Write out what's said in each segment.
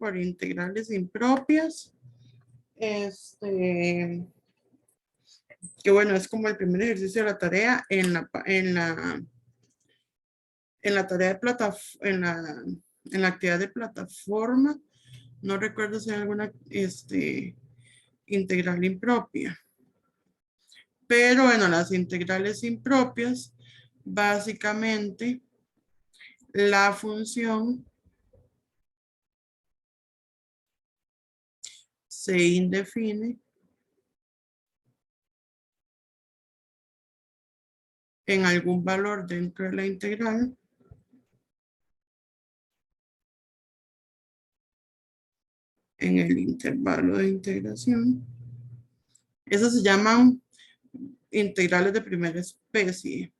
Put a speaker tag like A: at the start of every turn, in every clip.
A: por integrales impropias. Que bueno, es como el primer ejercicio de la tarea en la tarea de en la actividad de plataforma. No recuerdo si hay alguna integral impropia. Pero bueno, las integrales impropias, básicamente, la función se indefine en algún valor dentro de la integral en el intervalo de integración. Esas se llaman integrales de primera especie.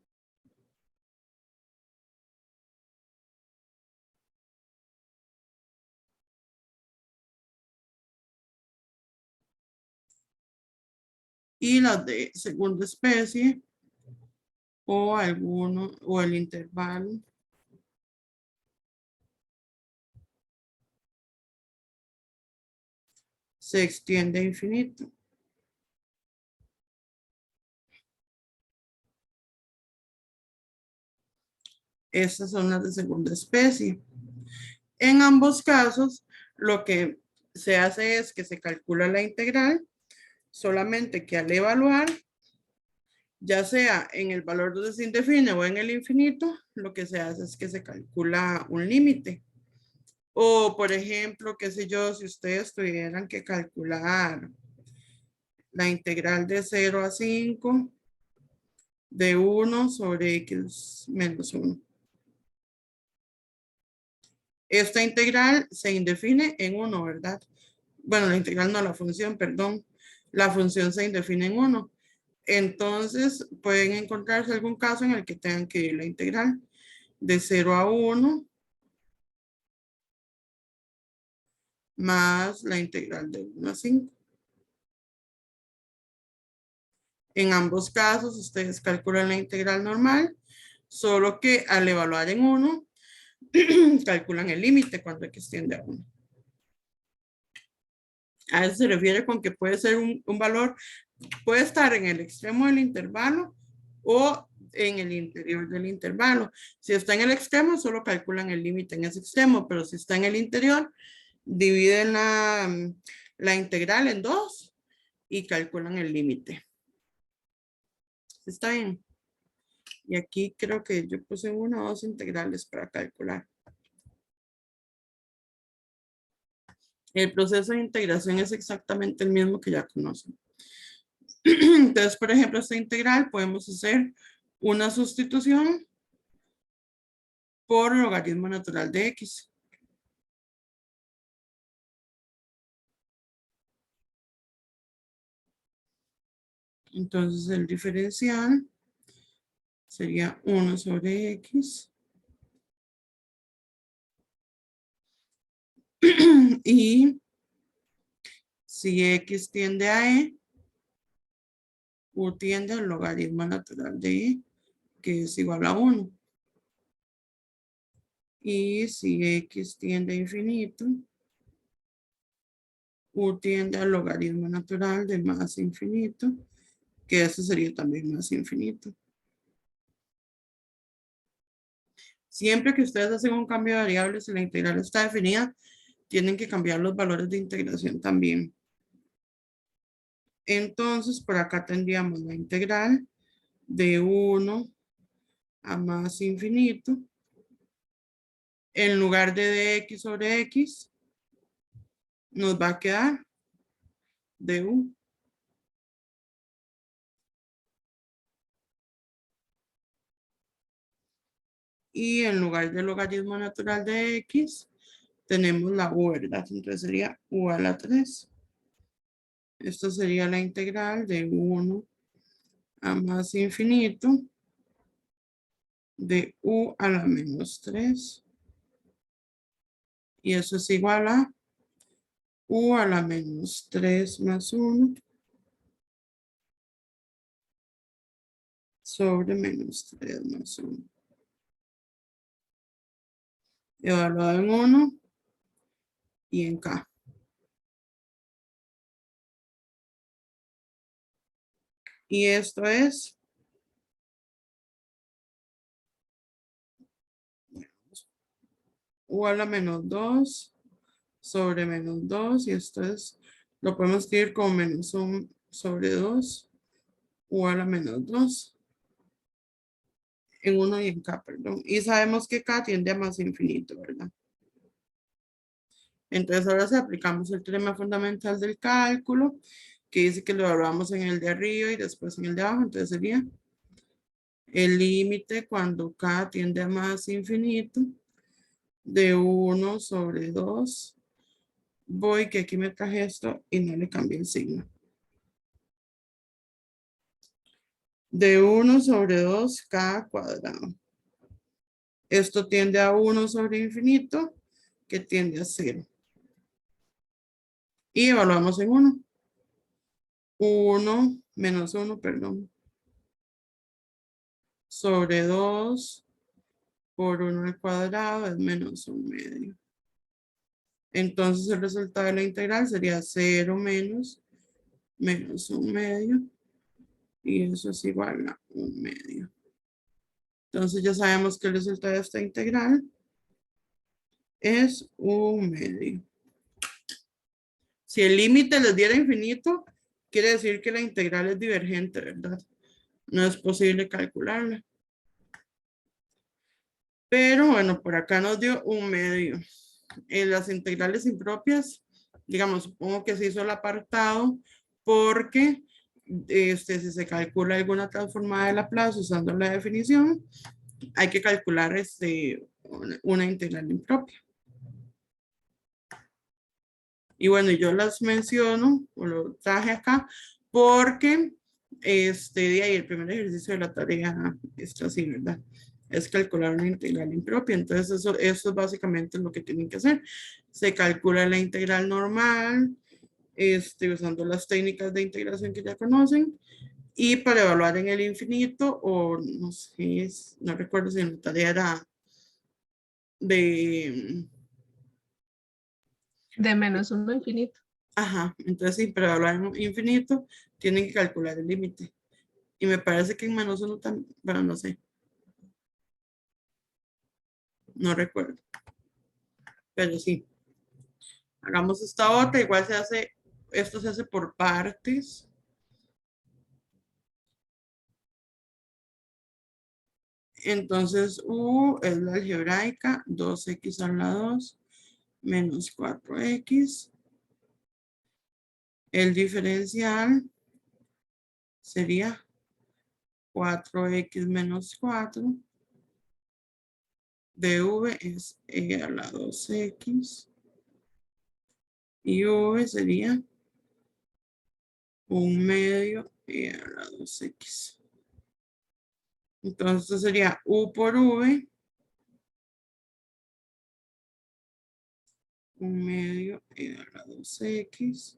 A: Y las de segunda especie o el intervalo se extiende a infinito. Estas son las de segunda especie. En ambos casos, lo que se hace es que se calcula la integral, solamente que al evaluar, ya sea en el valor donde se indefine o en el infinito, lo que se hace es que se calcula un límite. O, por ejemplo, qué sé yo, si ustedes tuvieran que calcular la integral de 0 a 5 de 1 sobre x menos 1. Esta integral se indefine en 1, ¿verdad? Bueno, la integral no, la función, perdón. La función se indefine en 1. Entonces, pueden encontrarse algún caso en el que tengan que ir la integral de 0 a 1 más la integral de 1 a 5. En ambos casos, ustedes calculan la integral normal, solo que al evaluar en 1, calculan el límite cuando extiende a 1. A eso se refiere con que puede ser un valor, puede estar en el extremo del intervalo o en el interior del intervalo. Si está en el extremo, solo calculan el límite en ese extremo, pero si está en el interior, dividen la integral en 2 y calculan el límite. ¿Está bien? Y aquí creo que yo puse 1 o 2 integrales para calcular. El proceso de integración es exactamente el mismo que ya conocen. Entonces, por ejemplo, esta integral podemos hacer una sustitución por logaritmo natural de x. Entonces, el diferencial sería 1 sobre x. Y si x tiende a e, u tiende al logaritmo natural de e, que es igual a 1. Y si x tiende a infinito, u tiende al logaritmo natural de más infinito, que eso sería también más infinito. Siempre que ustedes hacen un cambio de variables y la integral está definida, tienen que cambiar los valores de integración también. Entonces, por acá tendríamos la integral de 1 a más infinito. En lugar de dx sobre x, nos va a quedar du. Y en lugar del logaritmo natural de x, tenemos la u, ¿verdad? Entonces sería u a la 3. Esto sería la integral de 1 a más infinito de u a la menos 3. Y eso es igual a u a la menos 3 más 1 sobre menos 3 más 1. Evaluado en 1 y en K. Y esto es U a la menos 2 sobre menos 2. Y esto es, lo podemos escribir como menos 1 sobre 2. U a la menos 2. En 1 y en K, perdón. Y sabemos que K tiende a más infinito, ¿verdad? Entonces ahora sí aplicamos el teorema fundamental del cálculo, que dice que lo evaluamos en el de arriba y después en el de abajo. Entonces sería el límite cuando K tiende a más infinito de 1 sobre 2. Voy que aquí me traje esto y no le cambié el signo. De 1 sobre 2 K cuadrado. Esto tiende a 1 sobre infinito, que tiende a 0. Y evaluamos en 1. 1 menos 1, perdón, sobre 2 por 1 al cuadrado es menos 1 medio. Entonces el resultado de la integral sería 0 menos 1 medio. Y eso es igual a 1 medio. Entonces ya sabemos que el resultado de esta integral es 1 medio. Si el límite les diera infinito, quiere decir que la integral es divergente, ¿verdad? No es posible calcularla. Pero bueno, por acá nos dio 1 medio. En las integrales impropias, digamos, supongo que se hizo el apartado porque si se calcula alguna transformada de Laplace usando la definición, hay que calcular una integral impropia. Y bueno, yo las menciono, o lo traje acá, porque de ahí el primer ejercicio de la tarea es así, ¿verdad? Es calcular una integral impropia. Entonces, eso es básicamente lo que tienen que hacer. Se calcula la integral normal, usando las técnicas de integración que ya conocen, y para evaluar en el infinito, o no sé, no recuerdo si en la tarea era de...
B: De menos 1 a infinito.
A: Ajá, entonces sí, para evaluar en infinito, tienen que calcular el límite. Y me parece que en menos uno también, bueno, no sé, no recuerdo. Pero sí, hagamos esta otra, igual se hace, esto se hace por partes. Entonces, U es la algebraica, 2x a la 2 menos 4x. El diferencial sería 4x menos 4. dv es e a la 2x. Y v sería 1 medio e a la 2x. Entonces sería U por V, 1 medio e a la 2x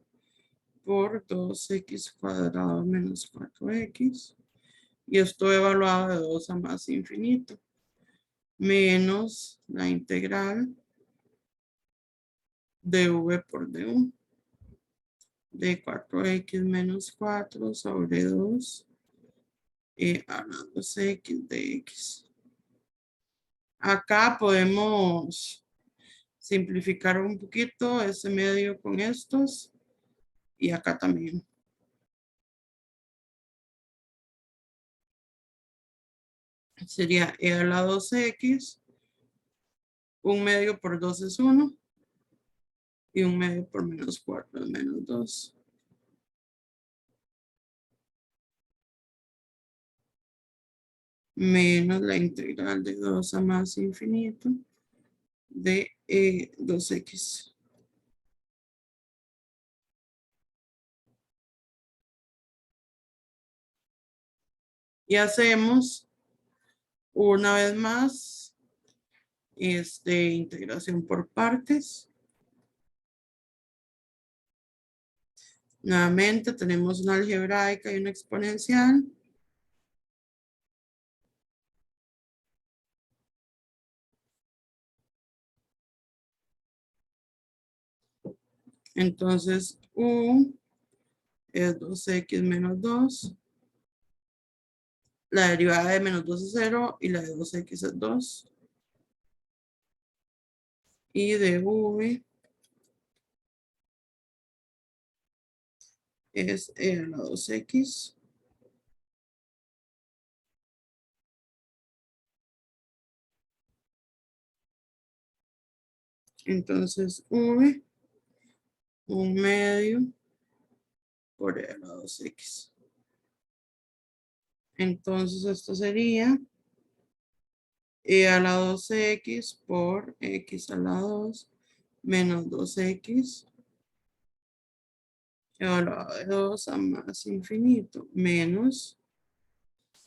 A: por 2x cuadrado menos 4x. Y esto evaluado de 2 a más infinito. Menos la integral de V por du. De 4x menos 4 sobre 2 e a la 2x de x. Acá podemos simplificar un poquito ese medio con estos y acá también. Sería e a la 2x, 1 medio por 2 es 1 y 1 medio por menos 4 es menos 2. Menos la integral de 2 a más infinito de 2x. Y hacemos una vez más integración por partes. Nuevamente tenemos una algebraica y una exponencial. Entonces, u es 2x menos 2. La derivada de menos 2 es 0 y la de 2x es 2. Y de v es e a la 2x. Entonces, v, 1/2 por e a la 2x. Entonces, esto sería e a la 2x por x a la 2 menos 2x elevado de 2 a más infinito menos,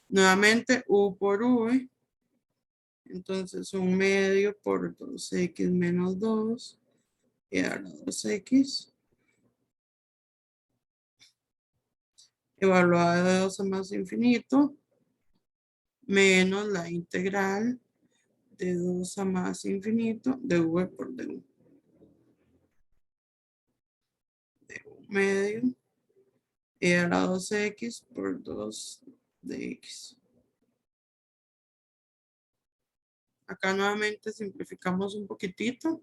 A: nuevamente, u por v. Entonces, 1/2 por 2x menos 2 e a la 2x evaluada de 2 a más infinito menos la integral de 2 a más infinito de v por du. De 1/2 e a la 2x por 2 de x. Acá nuevamente simplificamos un poquitito.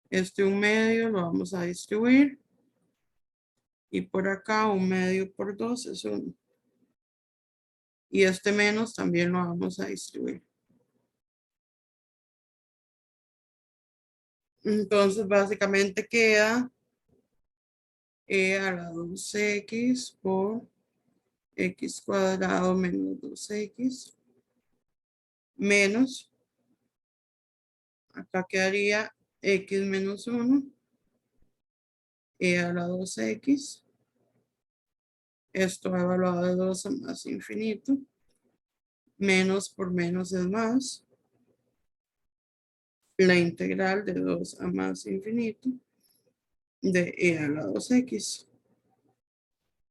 A: Este 1/2 lo vamos a distribuir. Y por acá 1/2 por 2 es 1. Y este menos también lo vamos a distribuir. Entonces básicamente queda e a la 2x por x cuadrado menos 2x menos, acá quedaría x menos 1 e a la 2x. Esto evaluado de 2 a más infinito. Menos por menos es más. La integral de 2 a más infinito de e a la 2x.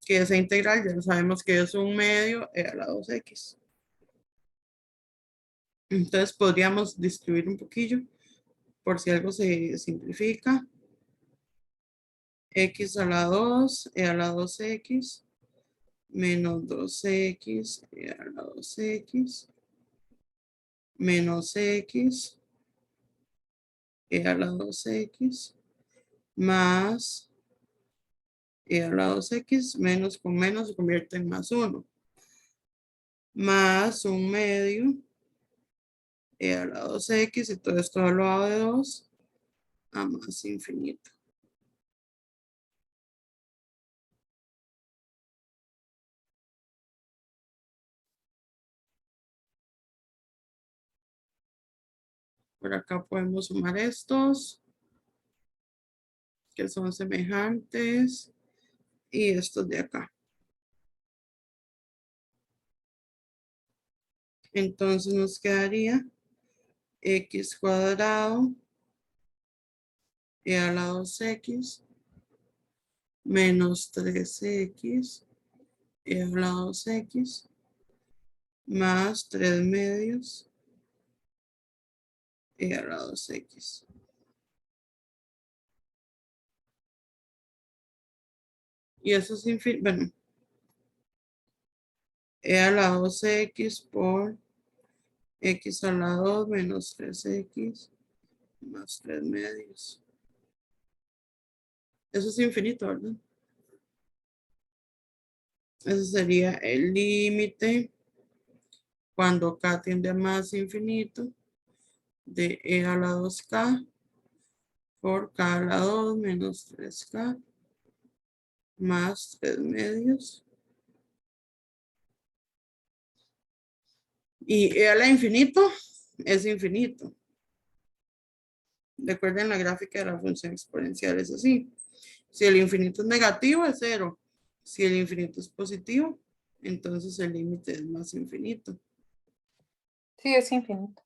A: Que esa integral ya sabemos que es 1/2 e a la 2x. Entonces podríamos distribuir un poquillo por si algo se simplifica. X a la 2 e a la 2x menos 2x e a la 2x menos x e a la 2x más e a la 2x menos con menos se convierte en más 1 más 1/2 e a la 2x y todo esto elevado de 2 a más infinito. Por acá podemos sumar estos que son semejantes y estos de acá. Entonces nos quedaría x cuadrado e a la 2x menos 3x e a la 2x más 3 medios e a la 2x. Y eso es infinito, bueno, e a la 2x por x a la 2 menos 3x más 3 medios. Eso es infinito, ¿verdad? Ese sería el límite cuando k tiende a más infinito de e a la 2k por k a la 2 menos 3k más 3 medios. Y e a la infinito es infinito. Recuerden la gráfica de la función exponencial es así. Si el infinito es negativo es 0. Si el infinito es positivo, entonces el límite es más infinito.
B: Sí, es infinito.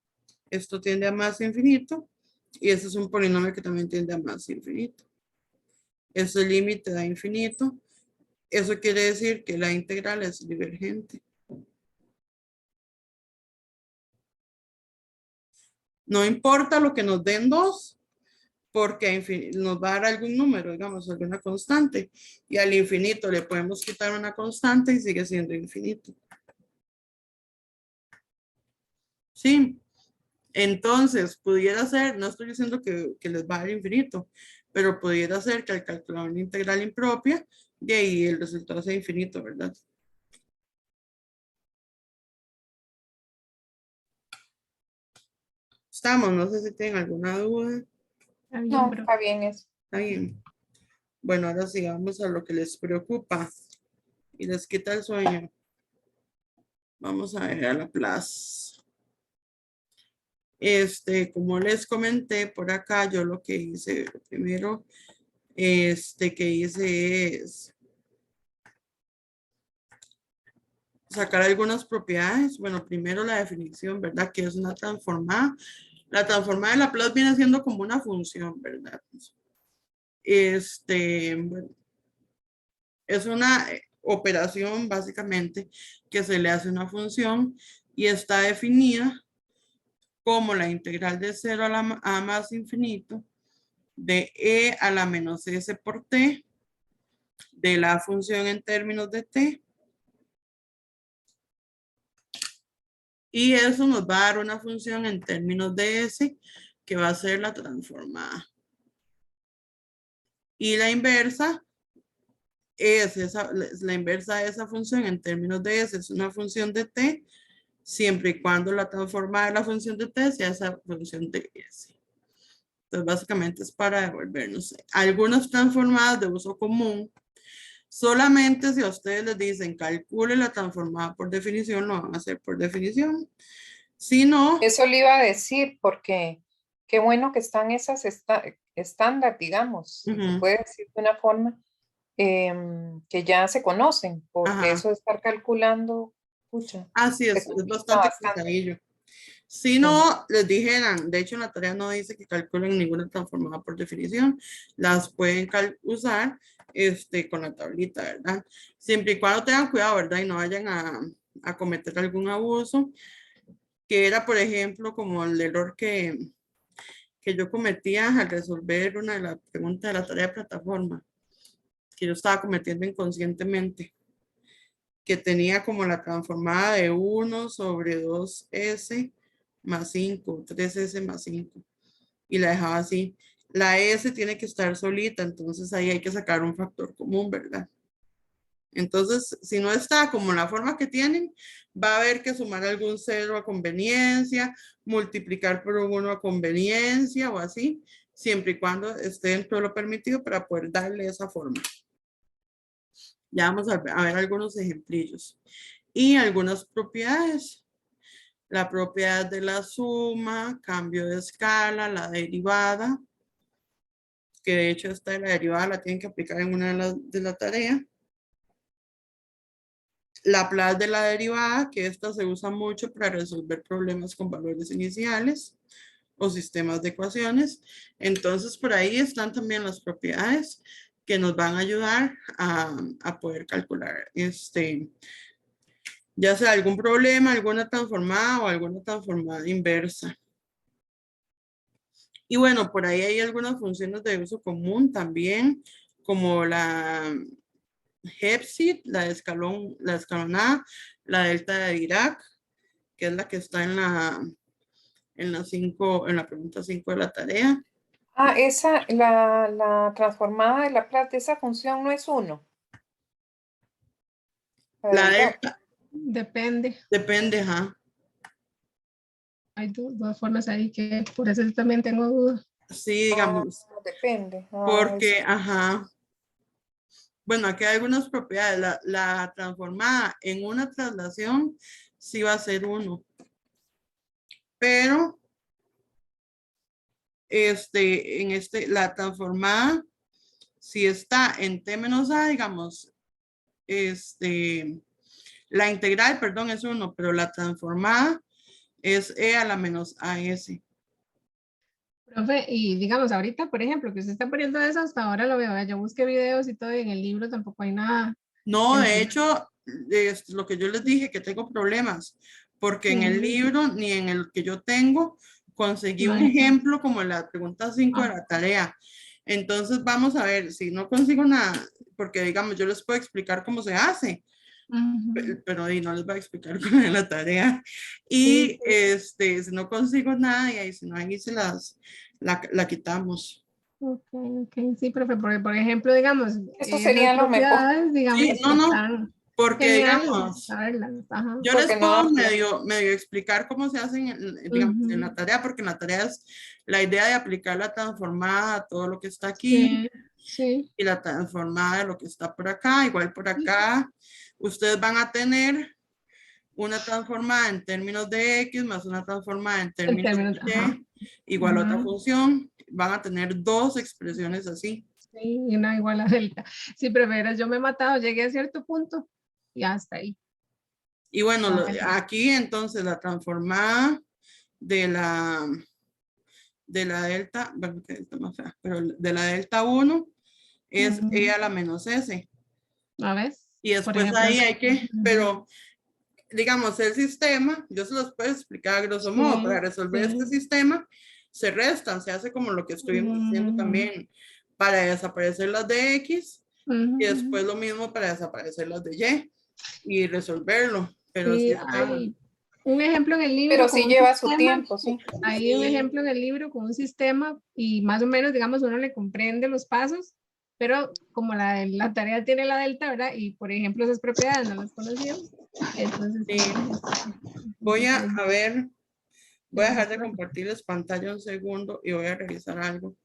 A: Esto tiende a más infinito y este es un polinomio que también tiende a más infinito. Este límite da infinito. Eso quiere decir que la integral es divergente. No importa lo que nos den 2, porque nos va a dar algún número, digamos, alguna constante, y al infinito le podemos quitar una constante y sigue siendo infinito. Sí, entonces pudiera ser, no estoy diciendo que les va a dar infinito, pero pudiera ser que al calcular una integral impropia, de ahí el resultado sea infinito, ¿verdad? Estamos, no sé si tienen alguna duda.
C: Está bien,
B: No,
C: pero
B: está bien eso.
A: Está bien. Bueno, ahora sí, vamos a lo que les preocupa y les quita el sueño. Vamos a ver a la plaza. Como les comenté por acá, yo lo que hice primero, que hice es sacar algunas propiedades. Bueno, primero la definición, ¿verdad? Que es una transformada. La transformada de Laplace viene siendo como una función, ¿verdad? Bueno, es una operación básicamente que se le hace una función y está definida como la integral de 0 a más infinito de e a la menos s por t de la función en términos de t. Y eso nos va a dar una función en términos de s que va a ser la transformada. Y la inversa es la inversa de esa función en términos de s es una función de t, siempre y cuando la transformada de la función de t sea esa función de s. Entonces, básicamente es para devolvernos algunas transformadas de uso común. Solamente si a ustedes les dicen calcule la transformada por definición, lo van a hacer por definición. Si no,
B: Eso le iba a decir porque qué bueno que están esas estándar, digamos, si se
A: ujú,
B: puede decir de una forma, que ya se conocen, porque
A: ajá,
B: eso de estar calculando, pucha,
A: así
B: se
A: es
B: complica
A: bastante
B: bastante.
A: pesadillo. Si
B: Sí.
A: no, les dijeran, de hecho en la tarea no dice que calculen ninguna transformada por definición, las pueden usar con la tablita, ¿verdad? Siempre y cuando tengan cuidado, ¿verdad? Y no vayan a cometer algún abuso, que era, por ejemplo, como el error que yo cometía al resolver una de las preguntas de la tarea de plataforma, que yo estaba cometiendo inconscientemente, que tenía como la transformada de 1 sobre 2s más 5, 3s más 5, y la dejaba así. La s tiene que estar solita, entonces ahí hay que sacar un factor común, ¿verdad? Entonces, si no está como la forma que tienen, va a haber que sumar algún cero a conveniencia, multiplicar por un 1 a conveniencia o así, siempre y cuando esté dentro de lo permitido para poder darle esa forma. Ya vamos a ver algunos ejemplillos. Y algunas propiedades. La propiedad de la suma, cambio de escala, la derivada, que de hecho esta de la derivada la tienen que aplicar en una de la tarea. Laplace de la derivada, que esta se usa mucho para resolver problemas con valores iniciales o sistemas de ecuaciones. Entonces, por ahí están también las propiedades que nos van a ayudar a poder calcular ya sea algún problema, alguna transformada o alguna transformada inversa. Y bueno, por ahí hay algunas funciones de uso común también, como la Hepsid, la escalonada, la delta de Dirac, que es la que está en la pregunta 5 de la tarea.
B: Ah, la transformada de Laplace, esa función no es 1.
A: La delta
C: depende.
A: depende, ajá.
C: Hay dos formas ahí que por eso yo también tengo dudas.
A: Sí, digamos,
B: Depende.
A: porque, ajá. Bueno, aquí hay algunas propiedades. La transformada en una traslación sí va a ser 1. Pero, la transformada, si está en t menos a, digamos, la integral, perdón, es 1, pero la transformada es e a la menos as.
C: Profe, y digamos, ahorita, por ejemplo, que usted está poniendo eso, hasta ahora lo veo, yo busqué videos y todo, y en el libro tampoco hay nada.
A: No, de
C: Entonces,
A: hecho, es lo que yo les dije, que tengo problemas, porque en el
C: sí,
A: libro ni en el que yo tengo conseguí un
C: Ay.
A: ejemplo como la pregunta 5 de la tarea. Entonces vamos a ver si no consigo nada, porque digamos, yo les puedo explicar cómo se hace,
C: Ujú.
A: pero ahí no les voy a explicar con la tarea. Y si no consigo nada, y ahí si no, ahí se la quitamos.
C: Ok, ok, sí, profe, porque por ejemplo, digamos,
B: Eso
C: las
B: sería lo mejor,
C: propiedades,
A: Sí,
C: digamos,
A: no, no,
C: están
A: porque
C: geniales,
A: digamos,
C: saberlas, ajá.
A: yo les
B: porque no
A: puedo
B: da tiempo.
A: medio explicar cómo se hacen, digamos, en la
C: Ujú.
A: tarea, porque en la tarea es la idea de aplicar la transformada a todo lo que está aquí
C: Sí, sí.
A: y la transformada de lo que está por acá, igual por acá. Ustedes van a tener una transformada en términos de X más una transformada en
C: En
A: términos
C: términos, ajá.
A: de Y igual a otra
C: Ujú.
A: función. Van a tener dos expresiones así.
C: Sí, y una igual a delta. Sí, pero verás, yo me he matado, llegué a cierto punto y hasta ahí.
A: Y bueno,
C: Solamente.
A: aquí entonces la transformada de la delta, bueno, que delta más fea, pero de la delta 1 es E
C: Ujú.
A: a la menos S.
C: ¿A ves?
A: Y
C: Por
A: después
C: ejemplo,
A: ahí hay que,
C: ujú.
A: pero digamos, el sistema, yo se los puedo explicar a grosso modo, para
C: Sí,
A: resolver este
C: sí.
A: sistema, se restan, se hace como lo que estuvimos haciendo
C: Ujú.
A: también, para desaparecer las de X, y
C: Ujú.
A: después lo mismo para desaparecer las de Y resolverlo, pero sí
C: Sí,
A: está,
C: hay un ejemplo en el libro
B: Pero
C: con
B: sí
C: un
B: lleva su
C: sistema.
B: tiempo, sí.
C: Hay un
A: sí,
C: ejemplo en el libro con un sistema y más o menos, digamos, uno le comprende los pasos, pero como la tarea tiene la delta, ¿verdad? Y por ejemplo, esas propiedades no las conocíamos, entonces
A: sí.
C: sí,
A: Voy
C: entonces ahí
A: a ver, voy a
C: gracias,
A: dejar de
C: profe.
A: compartirles pantalla un segundo y voy a revisar algo.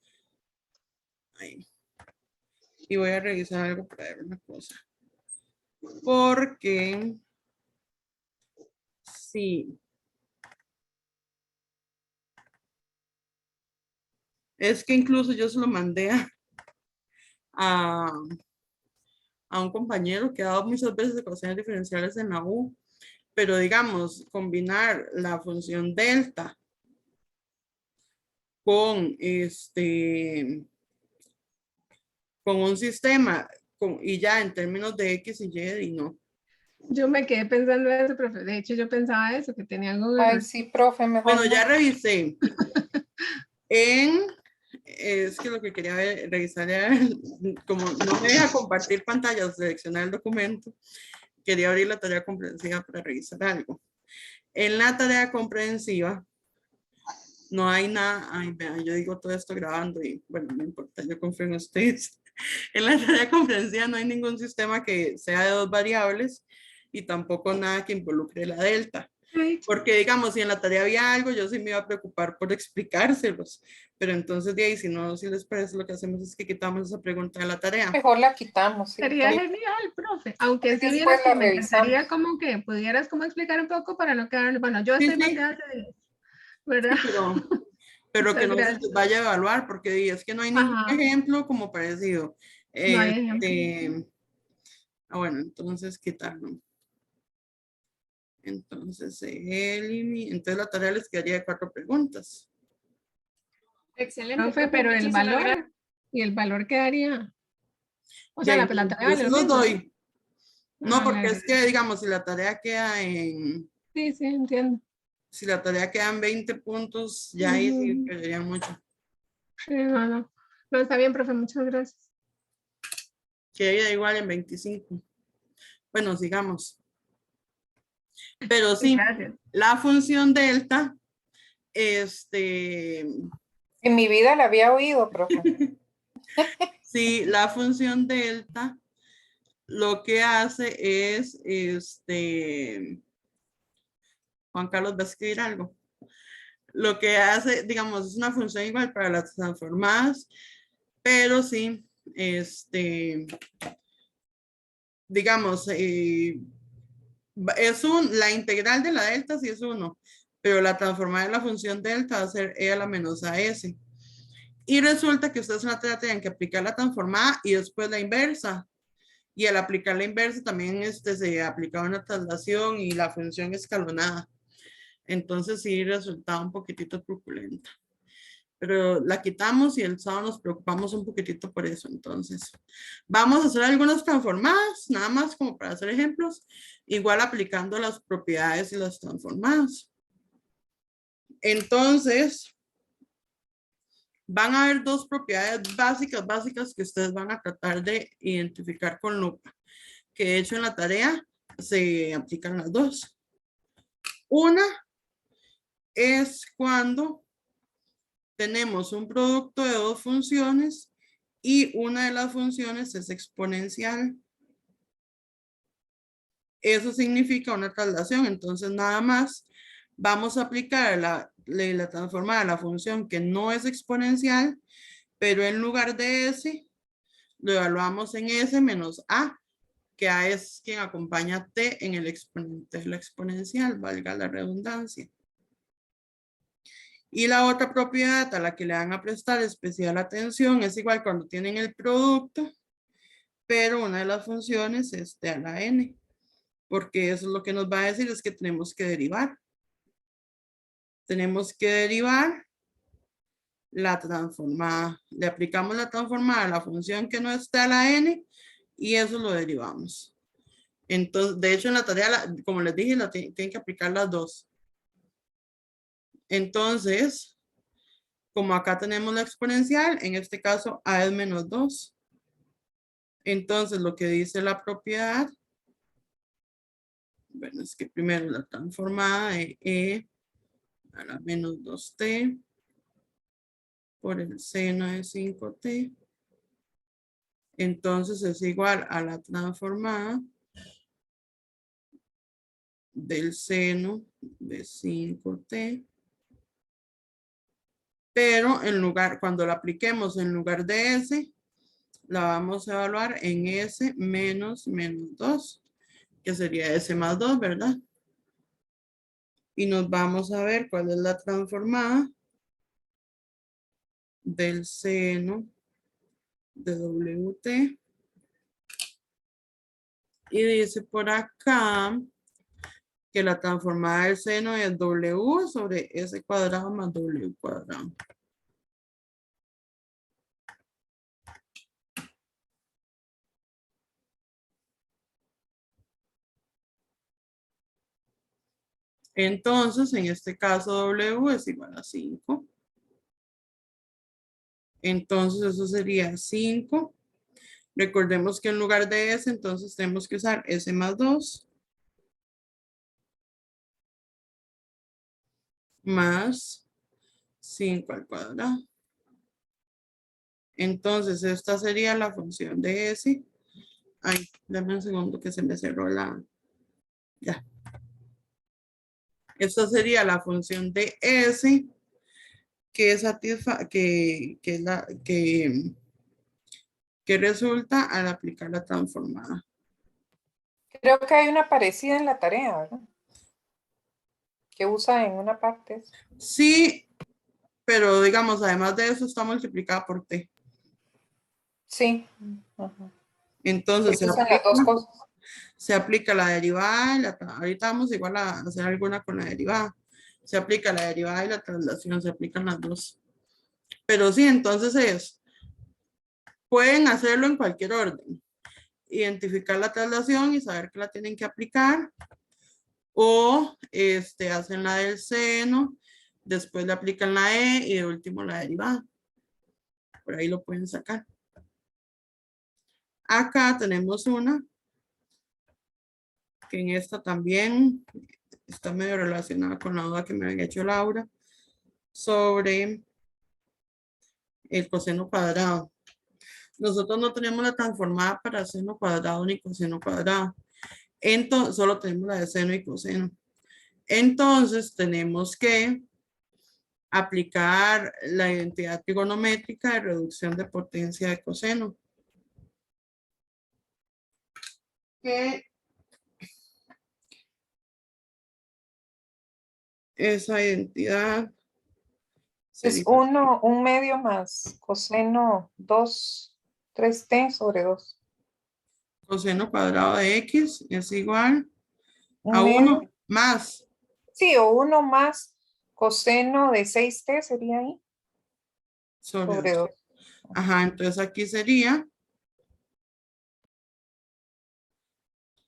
A: Ahí. Y voy a revisar algo para ver una cosa. Porque, sí, es que incluso yo se lo mandé a, a un compañero que ha dado muchas veces ecuaciones diferenciales en la U, pero digamos, combinar la función delta con con un sistema y ya en términos de X y Y, no.
C: Yo me quedé pensando eso, profe. De hecho, yo pensaba eso, que tenía algún
B: Ay,
C: error.
B: sí, profe, mejor
A: Bueno, ya
B: no.
A: revisé. Es que lo que quería revisar era, como no me deja compartir pantallas, seleccionar el documento, quería abrir la tarea comprensiva para revisar algo. En la tarea comprensiva no hay nada, ay, vean, yo digo todo esto grabando y bueno, no importa, yo confío en ustedes. En la tarea comprensiva no hay ningún sistema que sea de dos variables y tampoco nada que involucre la delta.
C: Right.
A: Porque digamos, si en la tarea había algo, yo sí me iba a preocupar por explicárselos. Pero entonces de ahí, si no, si les parece, lo que hacemos es que quitamos esa pregunta de la tarea.
B: Mejor la quitamos, sí.
C: Sería genial, profe. Aunque si
B: Después
C: vieras que
B: la
C: me encantaría
B: revisamos.
C: como que pudieras como explicar un poco para no quedar, bueno, yo
A: Sí,
C: estoy
A: sí,
C: bateada hace días, ¿verdad?
A: sí, pero que
C: Muchas
A: no se
C: gracias.
A: vaya a evaluar, porque es que no hay ningún
C: Ajá,
A: ejemplo como parecido.
C: no hay ejemplo.
A: Bueno, entonces quitarlo. Entonces, entonces la tarea les quedaría de 4 preguntas.
C: Excelente, profe, pero el valor, y el valor quedaría, o
A: De
C: sea,
A: ahí,
C: la tarea
A: yo
C: vale
A: se
C: lo
A: los
C: mismo, ¿no?
A: doy. No,
C: Ah, le
A: porque es que,
C: agradezco.
A: digamos, si la tarea queda
C: Sí, sí, entiendo.
A: si la tarea quedan 20 puntos, ya ahí sí
C: Ujú.
A: perdería mucho.
C: Sí, no, no. No, está bien, profe, muchas gracias.
A: Quedaría igual en 25. Bueno, sigamos. Pero
C: Sí,
A: sí,
C: gracias.
A: la función delta, este,
B: En mi vida la había oído, profe.
A: sí, la función delta lo que hace es, Juan Carlos va a escribir algo. Lo que hace, digamos, es una función igual para las transformadas, pero sí, digamos, la integral de la delta sí es 1, pero la transformada de la función delta va a ser e a la menos as. Y resulta que ustedes en la tarea tienen que aplicar la transformada y después la inversa. Y al aplicar la inversa también se aplica una traslación y la función escalonada. Entonces sí resultaba un poquitito truculenta. Pero la quitamos y el sábado nos preocupamos un poquitito por eso. Entonces, vamos a hacer algunas transformadas, nada más como para hacer ejemplos, igual aplicando las propiedades y las transformadas. Entonces, van a haber dos propiedades básicas que ustedes van a tratar de identificar con lupa, que de hecho en la tarea se aplican las dos. Una es cuando tenemos un producto de dos funciones y una de las funciones es exponencial. Eso significa una traslación, entonces nada más vamos a aplicar la transformada a la función que no es exponencial, pero en lugar de S, lo evaluamos en S menos A, que A es quien acompaña a T en el exponente de la exponencial, valga la redundancia. Y la otra propiedad a la que le van a prestar especial atención es igual cuando tienen el producto, pero una de las funciones es T a la N, porque eso es lo que nos va a decir es que tenemos que derivar. Tenemos que derivar la transformada. Le aplicamos la transformada a la función que no está a la N y eso lo derivamos. Entonces, de hecho, en la tarea, como les dije, tienen que aplicar las dos. Entonces, como acá tenemos la exponencial, en este caso A es menos 2. Entonces, lo que dice la propiedad, bueno, es que primero la transformada de E a la menos 2t por el seno de 5t. Entonces es igual a la transformada del seno de 5t. Pero en lugar, cuando la apliquemos en lugar de S, la vamos a evaluar en S menos 2, que sería S más 2, ¿verdad? Y nos vamos a ver cuál es la transformada del seno de WT. Y dice por acá que la transformada del seno es W sobre S cuadrado más W cuadrado. Entonces, en este caso W es igual a 5. Entonces, eso sería 5. Recordemos que en lugar de S, entonces tenemos que usar S más 2. Más 5 al cuadrado. Entonces, esta sería la función de S. Ay, dame un segundo que se me cerró la... Ya. Esta sería la función de S que resulta al aplicar la transformada.
B: Creo que hay una parecida en la tarea, ¿verdad? Que usa en una parte.
A: Sí, pero digamos, además de eso está multiplicada por T.
B: Sí. Ajá.
A: Entonces
B: Usan las dos cosas.
A: se aplica la derivada, ahorita vamos igual a hacer alguna con la derivada. Se aplica la derivada y la traslación, se aplican las dos. Pero sí, entonces pueden hacerlo en cualquier orden. Identificar la traslación y saber que la tienen que aplicar. O hacen la del seno, después le aplican la E y de último la derivada. Por ahí lo pueden sacar. Acá tenemos una que en esta también está medio relacionada con la duda que me había hecho Laura sobre el coseno cuadrado. Nosotros no tenemos la transformada para seno cuadrado ni coseno cuadrado. Entonces, solo tenemos la de seno y coseno. Entonces, tenemos que aplicar la identidad trigonométrica de reducción de potencia de coseno. Que esa identidad
B: Es
A: sería
B: 1 medio más coseno 2, 3t sobre 2.
A: coseno cuadrado de X es igual a
B: Un medio.
A: 1 más.
B: Sí, o 1 más coseno de 6t sería ahí. Sobre 2.
A: Ajá, entonces aquí sería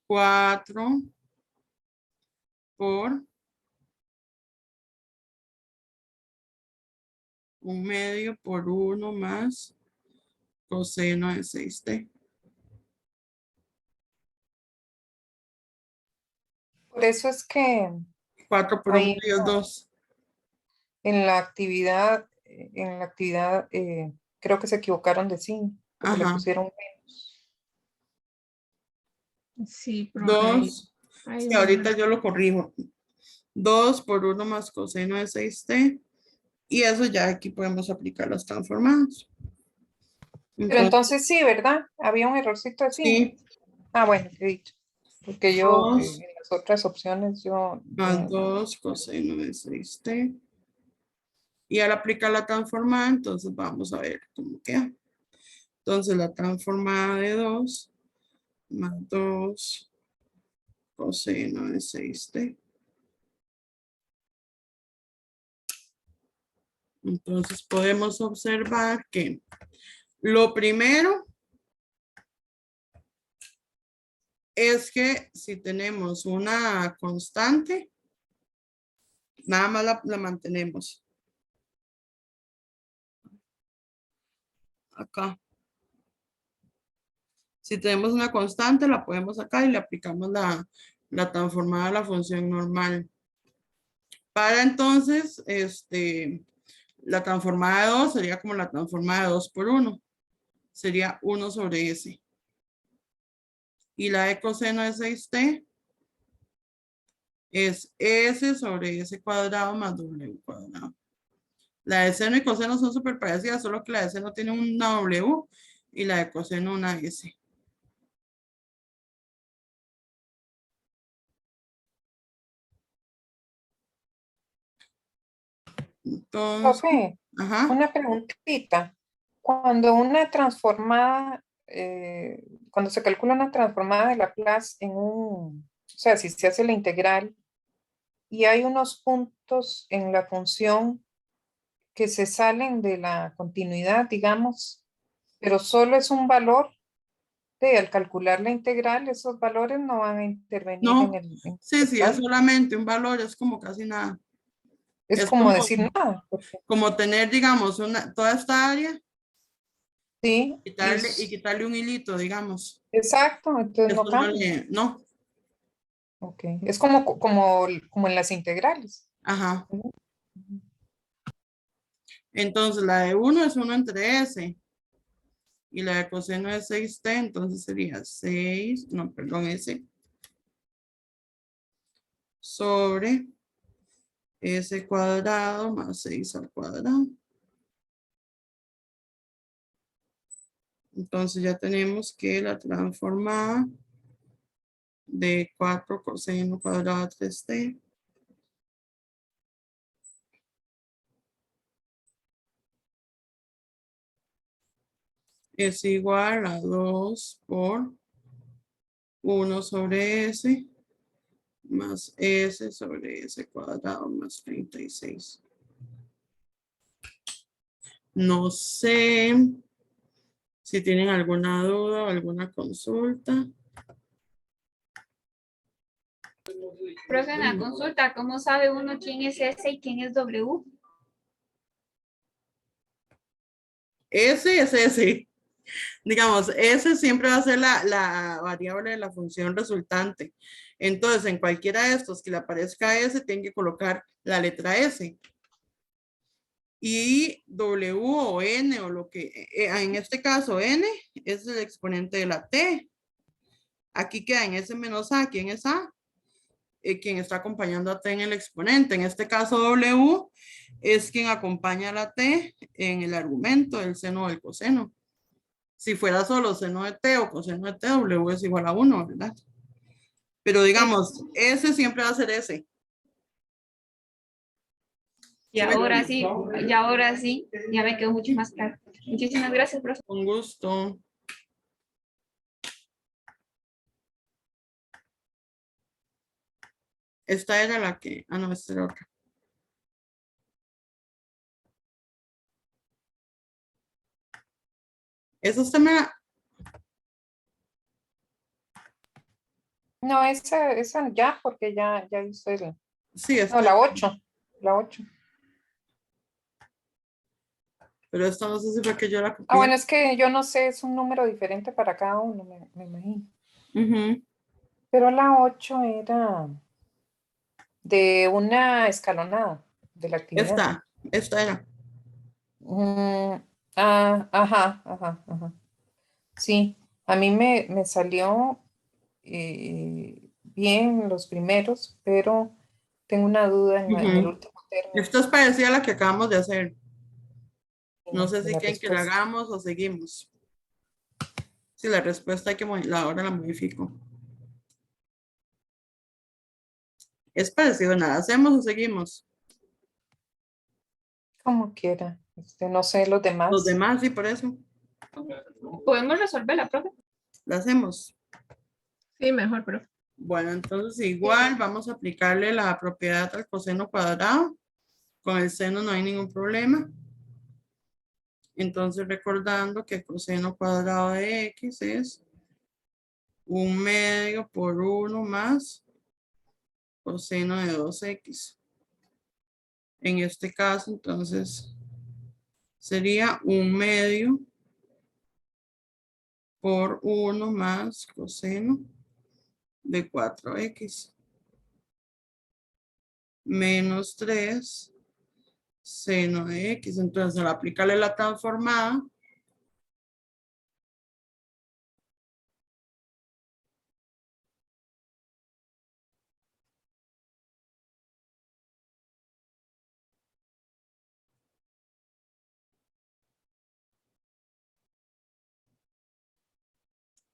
A: 4 por 1/2 por 1 más coseno de 6t.
B: Por eso es que
A: 4 por
B: ahí
A: 1/2 es 2.
B: en la actividad, creo que se equivocaron de signo, porque le
A: Ajá.
B: pusieron menos.
C: Sí, profe.
A: 2.
C: Ahí
A: Sí,
C: va
A: ahorita
C: mal.
A: yo lo corrijo. 2 por 1 más coseno de 6t. Y eso ya aquí podemos aplicar las transformadas.
B: Pero
A: Entonces,
B: entonces sí, ¿verdad? Había un errorcito de signo.
A: sí,
B: Ah, bueno, he dicho. Porque yo
A: 2
B: en las otras opciones, yo
A: más 2 coseno de 6t. Y al aplicar la transformada, entonces vamos a ver cómo queda. Entonces la transformada de 2 más 2 coseno de 6t. Entonces podemos observar que lo primero es que si tenemos una constante, nada más la mantenemos acá. Si tenemos una constante, la podemos sacar y le aplicamos la transformada a la función normal. Para entonces, la transformada de 2 sería como la transformada de 2 por 1. Sería 1 sobre s. Y la de coseno de 6t es s sobre s cuadrado más w cuadrado. La de seno y coseno son súper parecidas, solo que la de seno tiene una w y la de coseno una s. Entonces,
B: Profe,
A: ajá,
B: una preguntita. Cuando una transformada, cuando se calcula una transformada de Laplace o sea, si se hace la integral y hay unos puntos en la función que se salen de la continuidad, digamos, pero solo es un valor, al calcular la integral, esos valores no van a intervenir en
A: no,
B: el
A: sí, sí, es
B: resultado.
A: solamente un valor, es como casi nada.
B: Es
A: Es
B: como decir nada,
A: como tener, digamos, toda esta área
B: sí,
A: y quitarle un hilito, digamos.
B: exacto, entonces
A: Eso
B: no
A: no
B: cambia.
A: no,
B: Ok, es como en las integrales.
A: ajá.
B: Ujú.
A: Entonces la de 1 es 1 entre s y la de coseno es 6t, entonces sería 6, no, perdón, s sobre s cuadrado más 6 al cuadrado. Entonces ya tenemos que la transformada de 4 coseno cuadrado de 3t es igual a 2 por 1 sobre s más s sobre s cuadrado más 36. No sé si tienen alguna duda o alguna consulta.
D: Profe, una consulta, ¿cómo sabe uno quién es S y quién es W?
A: S es S. Digamos, S siempre va a ser la variable de la función resultante. Entonces, en cualquiera de estos que le aparezca S, tienen que colocar la letra S. Y W o N o lo que, en este caso N es el exponente de la T. Aquí queda en S menos A. ¿Quién es A? Quien está acompañando a T en el exponente. En este caso W es quien acompaña a la T en el argumento del seno o del coseno. Si fuera solo seno de T o coseno de T, W es igual a 1, ¿verdad? Pero digamos, S siempre va a ser S.
D: Y ahora sí, ya me quedó mucho más claro. Muchísimas gracias, profe.
A: Con gusto. Esta era la que, no, esta era otra. Esa usted me la,
B: No, esa ya, porque ya hizo el.
A: sí,
B: No,
A: esta,
B: la 8. La 8.
A: Pero esto no sé si fue que yo la copié.
B: Ah, bueno, es que yo no sé, es un número diferente para cada uno, me imagino.
A: Ujú.
B: Pero la 8 era de una escalonada de la actividad.
A: Esta era.
B: Ajá. Sí, a mí me salió bien los primeros, pero tengo una duda en el
A: Ujú.
B: último término,
A: Esto es parecida a la que acabamos de hacer. No sé
B: de
A: si
B: la
A: quieren que la
B: respuesta.
A: hagamos o seguimos. Si la respuesta hay que ahora la modifico. Es parecido, nada. ¿Hacemos o seguimos?
B: Como quiera. No sé los
A: Los
B: demás.
A: demás, sí, por eso.
D: ¿Podemos resolverla, profe?
A: La hacemos.
C: Sí, mejor, pero
A: Bueno, entonces igual vamos a aplicarle la propiedad al coseno cuadrado. Con el seno no hay ningún problema. Entonces recordando que coseno cuadrado de x es 1/2 por 1 más coseno de 2x. En este caso, entonces, sería 1/2 por 1 más coseno de 4x menos 3 seno de x. Entonces, al aplicarle la transformada,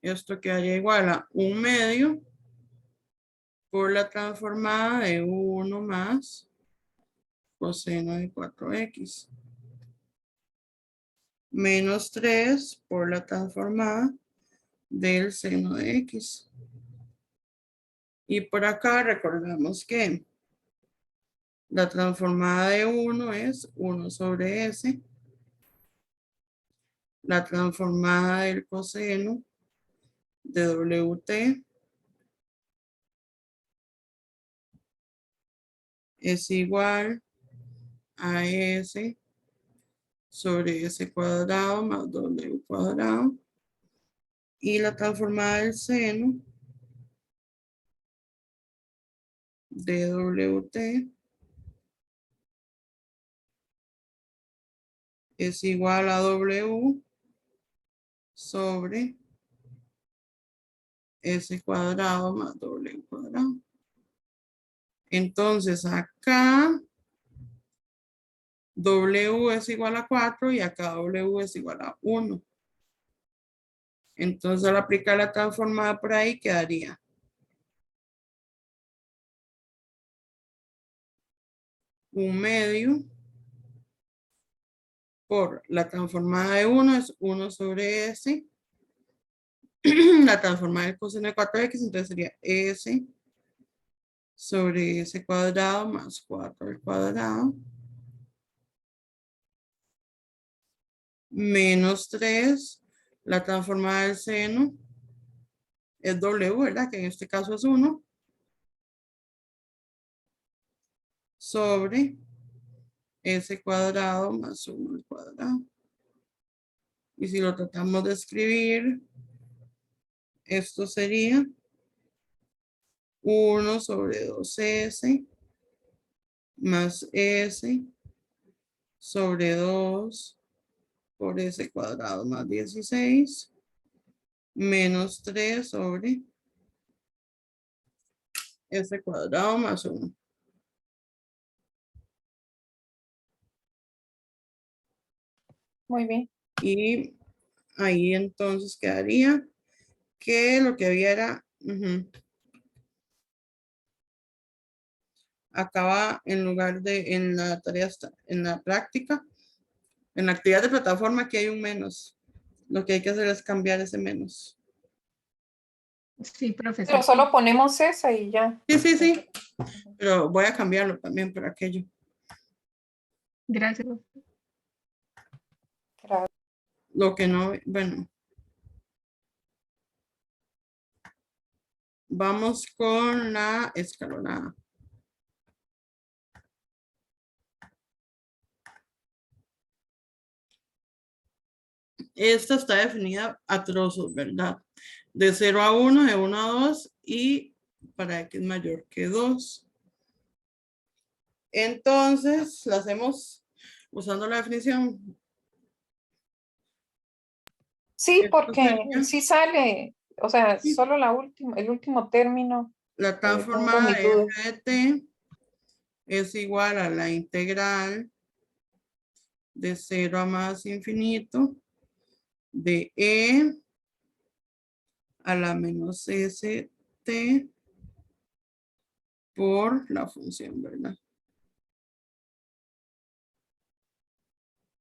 A: esto quedaría igual a 1/2 por la transformada de 1 más coseno de 4x menos 3 por la transformada del seno de x. Y por acá recordamos que la transformada de 1 es 1 sobre s. La transformada del coseno de WT es igual a S sobre S cuadrado más W cuadrado. Y la transformada del seno de WT es igual a W sobre S cuadrado más W cuadrado. Entonces acá W es igual a 4 y acá W es igual a 1. Entonces al aplicar la transformada por ahí quedaría 1/2 por la transformada de 1 es 1 sobre S. La transformada del coseno de 4x, entonces sería S sobre S cuadrado más 4 al cuadrado menos 3. La transformada del seno es W, ¿verdad? Que en este caso es 1 sobre S cuadrado más 1 al cuadrado. Y si lo tratamos de escribir, esto sería 1 sobre 2S más S sobre 2 por S cuadrado más 16 menos 3 sobre S cuadrado más 1.
B: Muy bien.
A: Y ahí entonces quedaría que lo que había era, acaba en lugar de en la tarea, en la práctica, en la actividad de plataforma, aquí hay un menos. Lo que hay que hacer es cambiar ese menos.
C: sí, profesor.
B: Pero solo ponemos esa y ya.
A: Sí. Pero voy a cambiarlo también por aquello.
C: Gracias.
B: Claro.
A: Lo que no, bueno. Vamos con la escalonada. Esta está definida a trozos, ¿verdad? De 0 a 1, de 1 a 2 y para x mayor que 2. Entonces, la hacemos usando la definición.
B: Sí,
A: Esto
B: porque
A: sería
B: sí sale, o sea,
A: Sí.
B: solo el último término.
A: la
B: Tengo
A: transformada
B: mis
A: de
B: dudas.
A: f de t es igual a la integral de 0 a más infinito de e a la menos st por la función, ¿verdad?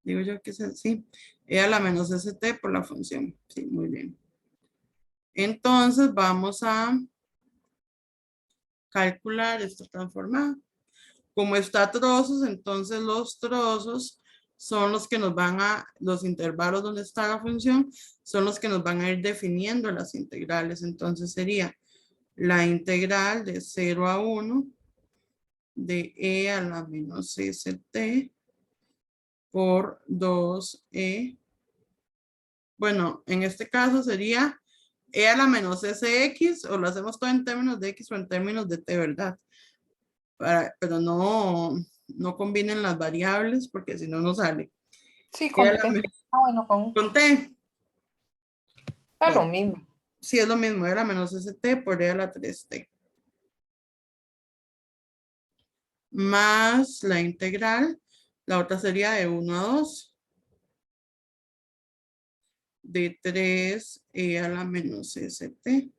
A: Digo yo que es así. E a la menos st por la función. Sí, muy bien. Entonces vamos a calcular esta transformada. Como está a trozos, entonces los trozos son los que nos van a, los intervalos donde está la función, son los que nos van a ir definiendo las integrales. Entonces sería la integral de 0 a 1 de e a la menos st por 2e. Bueno, en este caso sería e a la menos sx, o lo hacemos todo en términos de x o en términos de t, ¿verdad? Pero no combinen las variables porque si no, no sale.
B: Sí,
A: E a la
B: conté. Bueno,
A: con t.
B: está lo
A: Bueno,
B: mismo.
A: sí es lo mismo, e a la menos st por e a la 3t. Más la integral, la otra sería de 1 a 2. De 3e a la menos st.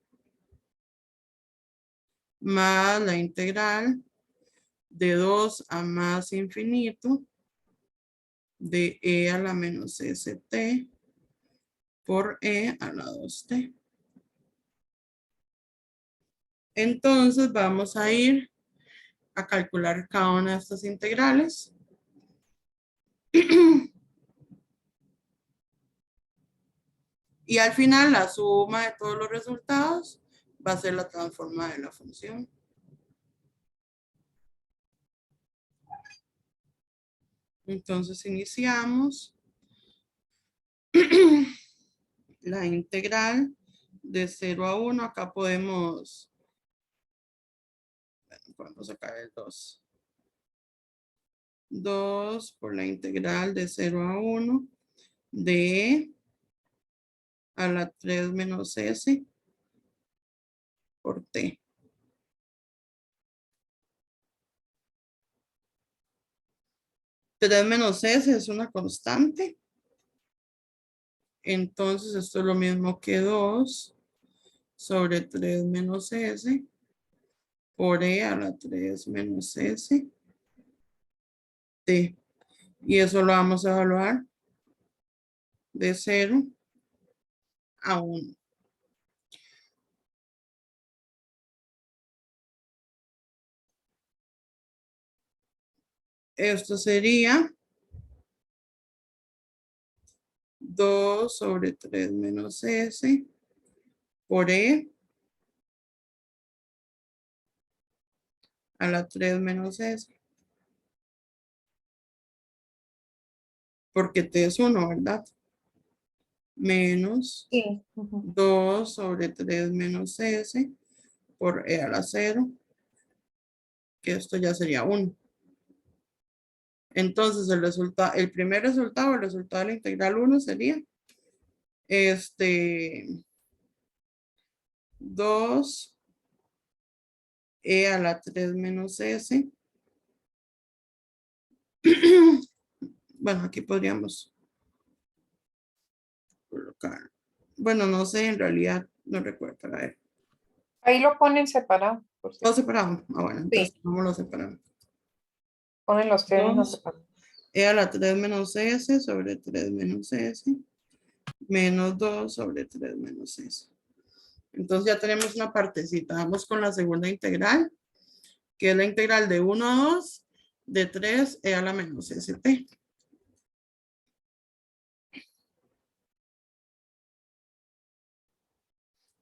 A: Más la integral de 2 a más infinito de e a la menos st por e a la 2t. Entonces vamos a ir a calcular cada una de estas integrales. Y al final la suma de todos los resultados va a ser la transformada de la función. Entonces iniciamos la integral de 0 a 1. Acá podemos sacar el 2. 2 por la integral de 0 a 1 de a la 3 menos s por t. Tres menos s es una constante. Entonces esto es lo mismo que 2 sobre 3 menos s por e a la 3 menos s t. Y eso lo vamos a evaluar de 0 a 1. Esto sería 2 sobre 3 menos s por e a la 3 menos s. Porque t es 1, ¿verdad? Menos
B: Sí.
A: 2 sobre 3 menos s por e a la 0. Que esto ya sería 1. Entonces el primer resultado, el resultado de la integral 1 sería 2 e a la 3 menos s. Bueno, aquí podríamos colocar. Bueno, no sé, en realidad no recuerdo. A ver.
B: Ahí lo ponen separado.
A: ¿Todo separado? Ah, bueno, entonces
B: Sí,
A: vamos a separar.
B: ponen los términos
A: 2
B: separados.
A: e a la 3 menos s sobre 3 menos s menos 2 sobre 3 menos s. Entonces ya tenemos una partecita. Vamos con la segunda integral, que es la integral de 1 a 2 de 3 e a la menos st.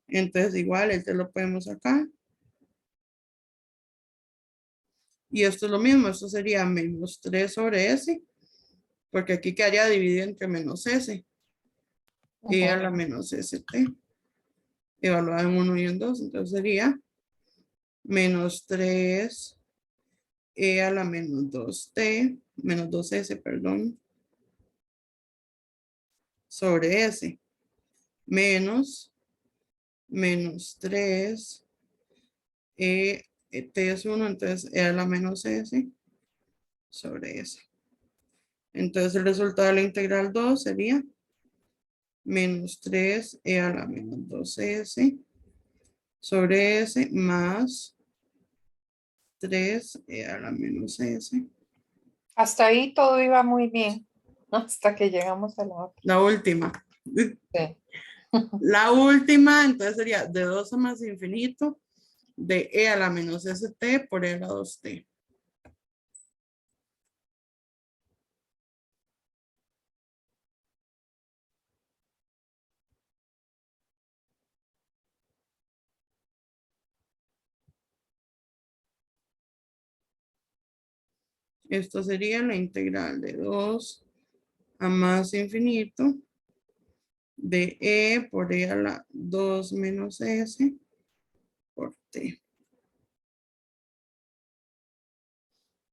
A: Entonces igual, este lo ponemos acá. Y esto es lo mismo, esto sería menos 3 sobre s, porque aquí quedaría dividido entre menos s. E a la menos st, evaluada en 1 y en 2, entonces sería menos 3 e a la menos 2t, menos 2s, perdón, sobre s, menos 3 t es 1, entonces e a la menos s sobre s. Entonces el resultado de la integral 2 sería menos 3 e a la menos 2s sobre s más 3 e a la menos s.
B: Hasta ahí todo iba muy bien, hasta que llegamos a la otra.
A: La última.
B: Sí.
A: La última, entonces sería de 2 a más infinito de e a la menos st por e a la 2t. Esto sería la integral de 2 a más infinito de e por e a la 2 menos s por t.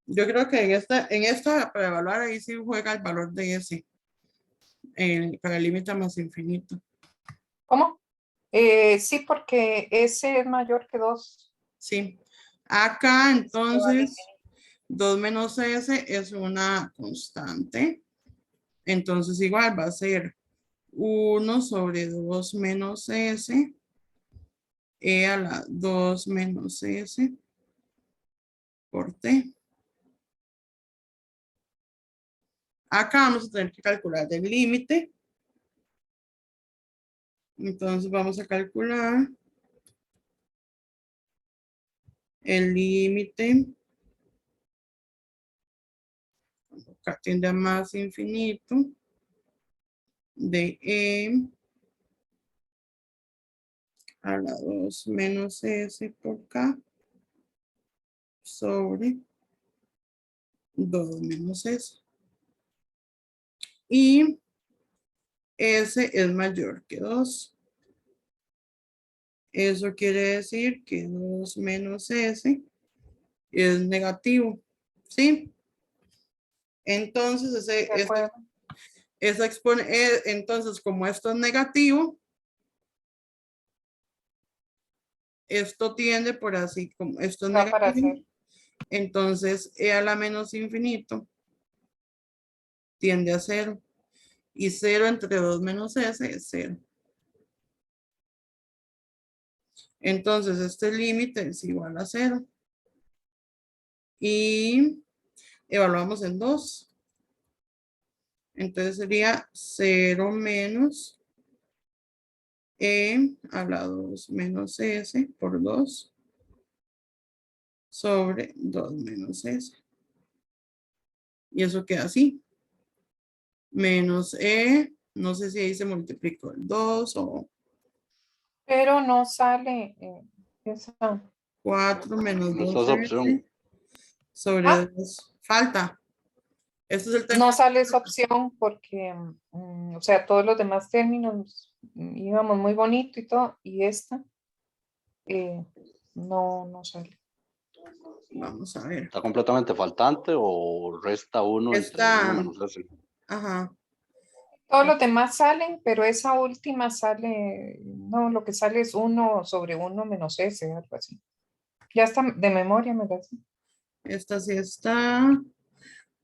A: Yo creo que en esta para evaluar ahí sí juega el valor de s para el límite a más infinito.
B: ¿Cómo? Sí, porque ese es mayor que 2.
A: Sí. Acá entonces 2 menos s es una constante. Entonces igual va a ser 1 sobre 2 menos s e a la 2 menos s por t. Acá vamos a tener que calcular el límite. Entonces vamos a calcular el límite. Acá tiende a más infinito de e a la 2 menos s por k sobre 2 menos s. Y s es mayor que 2. Eso quiere decir que 2 menos s es negativo. ¿Sí? Entonces,
B: De acuerdo.
A: entonces como esto es negativo, esto tiende por así, como esto es
B: Va para
A: negativo,
B: hacer.
A: entonces e a la menos infinito tiende a 0. Y 0 entre 2 menos s es 0. Entonces este límite es igual a 0. Y evaluamos en 2. Entonces sería 0 menos e a la 2 menos s por 2 sobre 2 menos s. Y eso queda así. Menos e, no sé si ahí se multiplicó el 2 o
B: Pero no sale esa.
A: 4 menos
E: No
A: 2
E: está esa opción.
A: sobre
B: Ah.
A: 2. Falta. Este es el
B: No
A: término.
B: sale esa opción porque, o sea, todos los demás términos íbamos muy bonito y todo, y esta no sale.
A: Vamos a ver.
E: ¿Está completamente faltante o resta 1 entre 1
A: Esta,
E: menos s?
A: ajá.
B: Todos los demás salen, pero esa última sale, no, lo que sale es 1 sobre 1 menos s, algo así. Ya está de memoria, me la sé.
A: Esta sí está.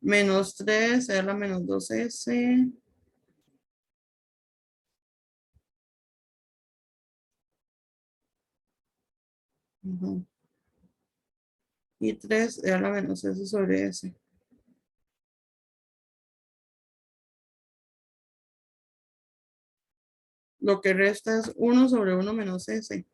A: Menos 3, es la menos 2s. Ujú. Y 3 es la menos s sobre s. Lo que resta es 1 sobre 1 menos s.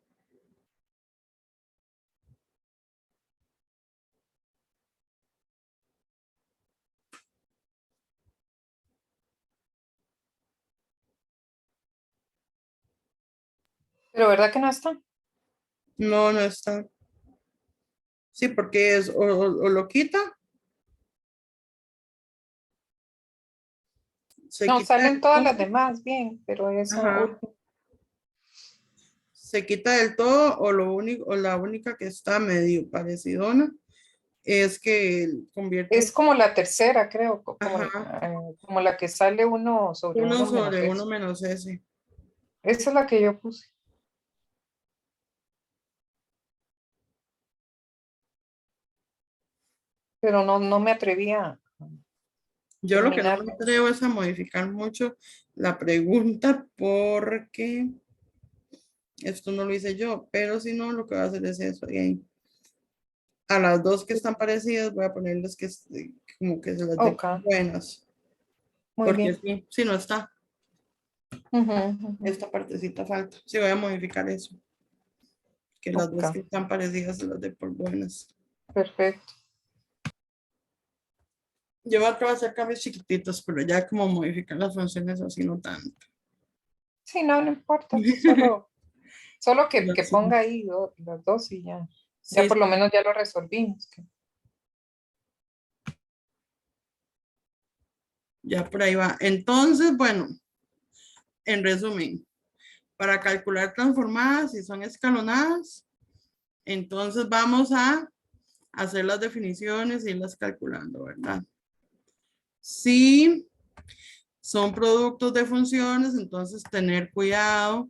B: Pero ¿verdad que no está?
A: No, no está. Sí, porque es o lo quita. Se
B: No,
A: quita
B: salen
A: del
B: todas
A: todo.
B: las demás bien, pero esa
A: Ajá.
B: última.
A: Se quita del todo o lo único, o la única que está medio parecidona es que convierte
B: Es como la tercera, creo,
A: ajá,
B: como la que sale uno sobre
A: uno
B: uno menos
A: sobre uno
B: S.
A: menos ese.
B: Esa es la que yo puse. Pero no me atrevía a
A: Yo lo que no me
B: terminarla.
A: atrevo es a modificar mucho la pregunta porque esto no lo hice yo, pero si no, lo que voy a hacer es eso. Y ahí, a las dos que están parecidas voy a ponerles que como que se las den
B: Ok,
A: buenas,
B: muy
A: porque
B: bien.
A: sí, si no está,
B: Ujú, ujú.
A: esta partecita falta. Sí, voy a modificar eso, que las
B: Ok,
A: dos que están parecidas se las dé por buenas.
B: perfecto.
A: Yo voy a tratar de hacer cambios chiquititos, pero ya como modificar las funciones así no tanto.
B: Sí, no importa. Solo que
A: Sí,
B: ponga ahí las dos y ya. Ya
A: sí,
B: por lo menos ya lo resolvimos.
A: ya por ahí va. Entonces, bueno, en resumen, para calcular transformadas, si son escalonadas, entonces vamos a hacer las definiciones y irlas calculando, ¿verdad? Si son productos de funciones, entonces tener cuidado.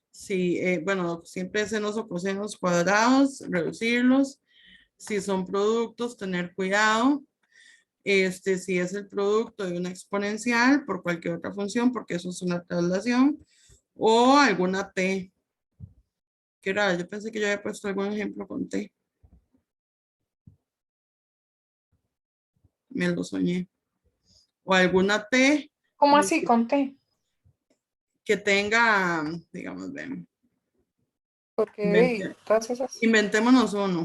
A: Si, bueno, siempre senos o cosenos cuadrados, reducirlos. Si son productos, tener cuidado. Si es el producto de una exponencial por cualquier otra función, porque eso es una traslación, o alguna t. Qué raro, yo pensé que yo había puesto algún ejemplo con t. Me lo soñé. O alguna t
B: ¿Cómo así? Conté.
A: que tenga, digamos, ven,
B: Porque
A: invente-
B: todas esas.
A: inventémonos uno.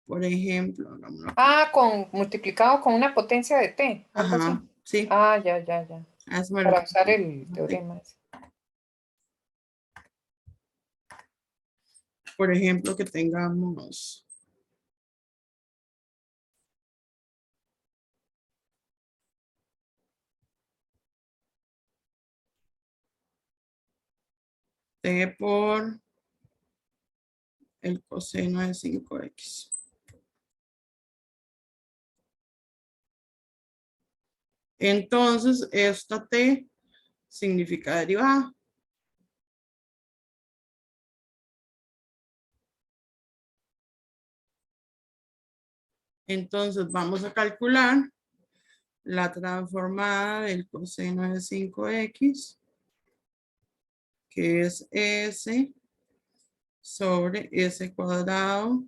A: Por ejemplo, hagámoslo.
B: Multiplicado con una potencia de t, algo así.
A: Ajá, sí,
B: Ya.
A: a eso me
B: Para
A: refiero.
B: usar el teorema ese.
A: Por ejemplo, que tengamos t por el coseno de 5x. Entonces, esta t significa derivada. Entonces, vamos a calcular la transformada del coseno de 5x, que es s sobre s cuadrado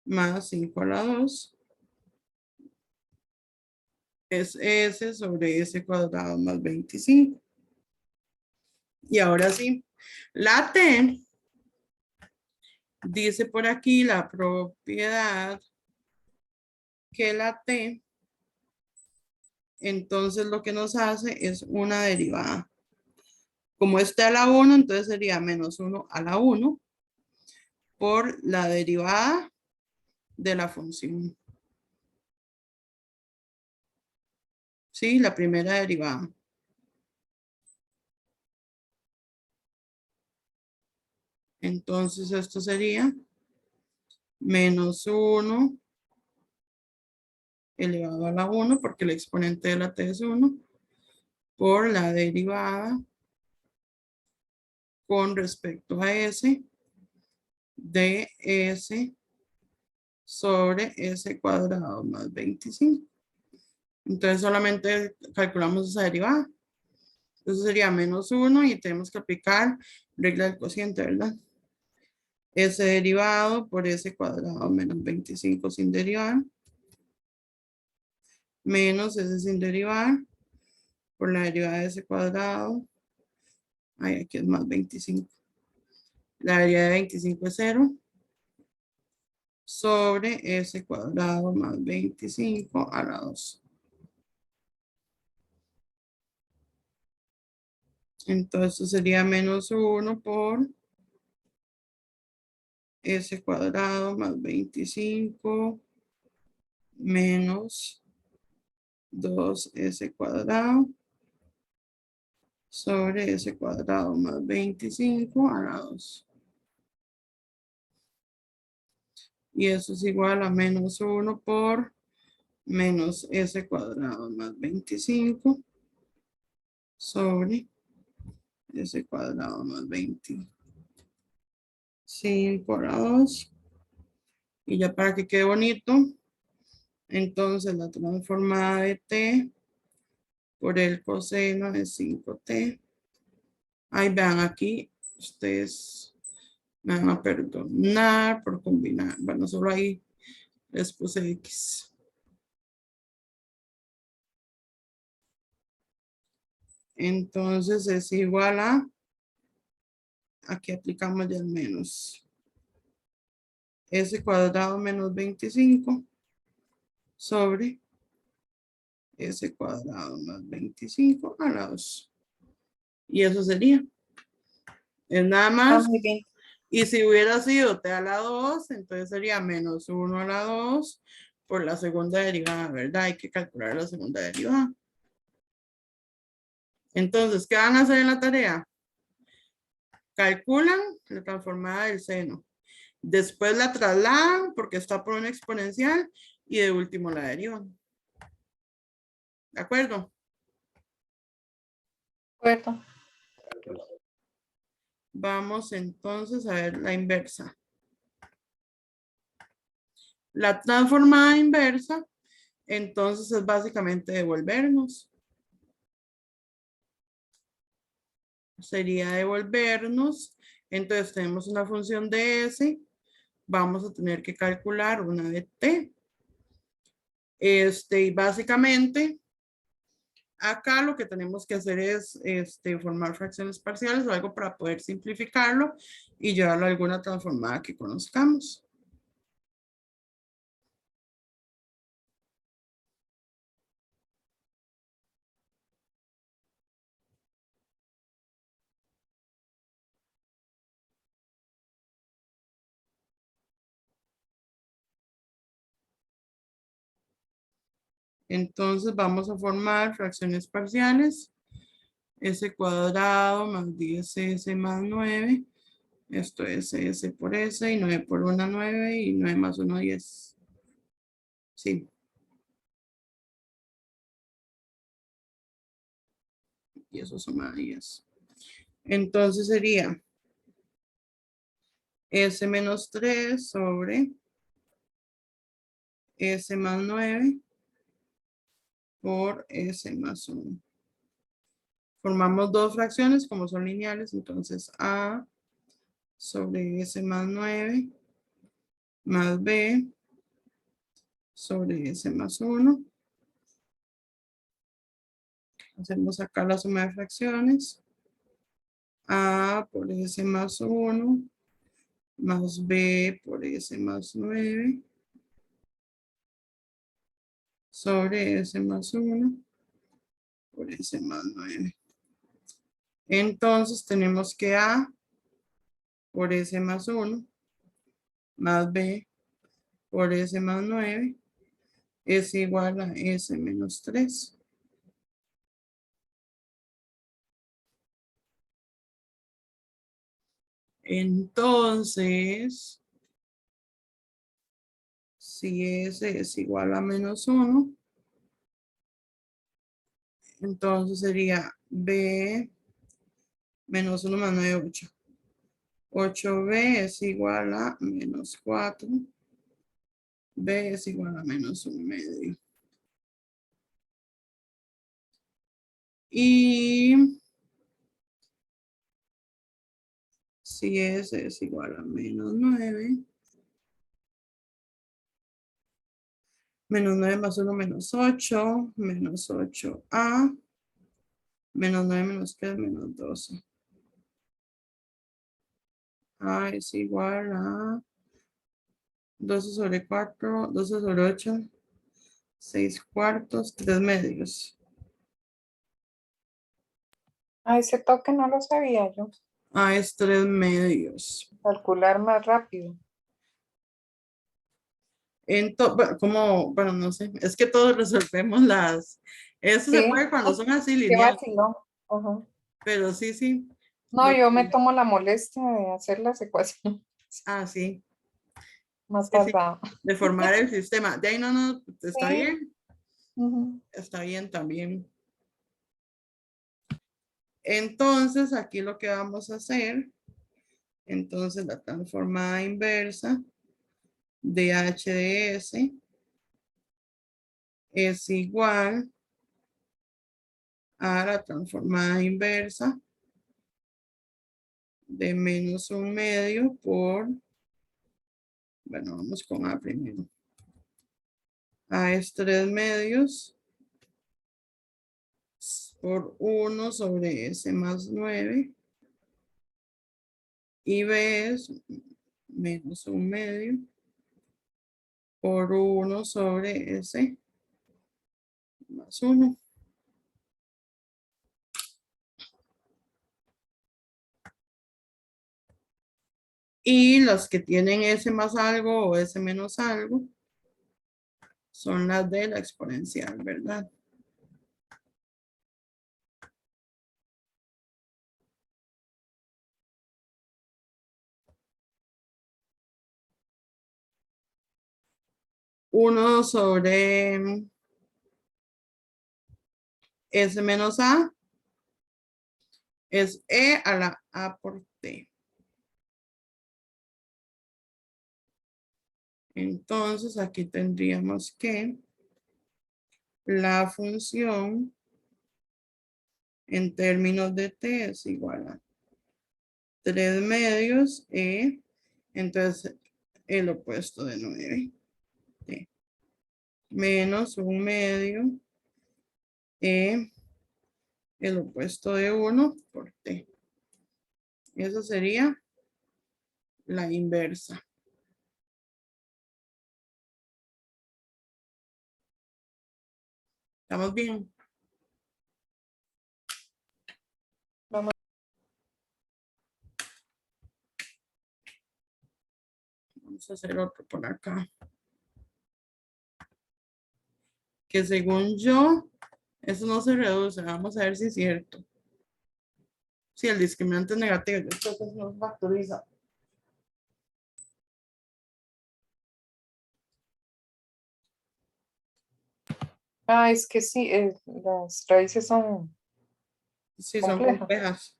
A: más 5 a la 2. Es s sobre s cuadrado más 25. Y ahora sí, la t, dice por aquí la propiedad que la t, entonces lo que nos hace es una derivada. Como este a la 1, entonces sería menos 1 a la 1 por la derivada de la función. Sí, la primera derivada. Entonces esto sería menos 1 elevado a la 1, porque el exponente de la t es 1, por la derivada con respecto a s de s sobre s cuadrado más 25. Entonces solamente calculamos esa derivada. Entonces sería menos 1 y tenemos que aplicar regla del cociente, ¿verdad? S derivado por s cuadrado menos 25 sin derivar, menos s sin derivar por la derivada de s cuadrado. Ay, aquí es más 25. La derivada de 25 es 0 sobre s cuadrado más 25 a la 2. Entonces sería menos 1 por s cuadrado más 25 menos 2s cuadrado sobre s cuadrado más 25 a la 2. Y eso es igual a menos 1 por menos s cuadrado más 25 sobre s cuadrado más 25 a la 2. Y ya para que quede bonito, entonces la transformada de t por el coseno de 5t. Ahí vean aquí, ustedes me van a perdonar por combinar. Bueno, solo ahí les puse x. Entonces es igual a, aquí aplicamos ya el menos. S cuadrado menos 25 sobre S cuadrado más 25 a la 2. Y eso sería. Es nada
B: Ah,
A: más.
B: muy bien.
A: Y si hubiera sido t a la 2, entonces sería menos 1 a la 2 por la segunda derivada, ¿verdad? Hay que calcular la segunda derivada. Entonces, ¿qué van a hacer en la tarea? Calculan la transformada del seno. Después la trasladan porque está por una exponencial y de último la derivan. ¿De acuerdo?
B: Acuerdo.
A: Vamos entonces a ver la inversa. La transformada inversa, entonces es básicamente devolvernos. Sería devolvernos. Entonces tenemos una función de S. Vamos a tener que calcular una de T. Y básicamente, acá lo que tenemos que hacer es formar fracciones parciales o algo para poder simplificarlo y llevarlo a alguna transformada que conozcamos. Entonces vamos a formar fracciones parciales. S cuadrado más 10s más 9. Esto es s por s y 9 por 1, 9 y 9 más 1, 10. Sí. Y eso suma 10. Entonces sería s menos 3 sobre s más 9 por s más 1. Formamos dos fracciones como son lineales, entonces a sobre s más 9 más b sobre s más 1. Hacemos acá la suma de fracciones. A por s más 1 más b por s más 9 sobre s más 1 por s más 9. Entonces tenemos que a por s más 1 más b por s más 9 es igual a s menos 3. Entonces, si s es igual a menos 1, entonces sería b menos 1 más 9, 8. 8b es igual a menos 4. B es igual a menos 1/2. Y si S es igual a menos 9, menos 9 más 1 menos 8, menos 8a, menos 9 menos 3 menos 12. A es igual a 12 sobre 4, 12 sobre 8, 6 cuartos, 3 medios.
B: Ah, ese toque no lo sabía yo.
A: A es 3 medios.
B: Calcular más rápido.
A: Bueno, no sé, es que todos resolvemos eso se
B: Sí,
A: puede cuando son así
B: qué
A: lineales,
B: vacilón. Ajá.
A: pero sí, sí.
B: No,
A: lo
B: yo me
A: que-
B: tomo la molestia de hacer las ecuaciones
A: sí,
B: más
A: sí, sí,
B: tardado.
A: de formar el sistema. De ahí no,
B: Sí. Ujú.
A: está bien también. Entonces, aquí lo que vamos a hacer, entonces la transformada inversa de h de s es igual a la transformada inversa de menos un medio por, bueno, vamos con A primero. A es 3 medios por 1 sobre S más 9. Y B es menos un medio por 1 sobre S más 1. Y las que tienen S más algo o S menos algo son las de la exponencial, ¿verdad? Uno sobre S menos A es E a la A por T. Entonces aquí tendríamos que la función en términos de T es igual a 3 medios E, entonces el opuesto de 9, T, menos un medio E, el opuesto de 1 por T. Eso sería la inversa. ¿Estamos bien?
B: Vamos.
A: Vamos a hacer otro por acá. Que según yo, eso no se reduce. Vamos a ver si es cierto. Si el discriminante es negativo, yo creo que eso no se factoriza.
B: Ah, es que sí, las raíces son
A: Sí, son
B: complejas.
A: complejas.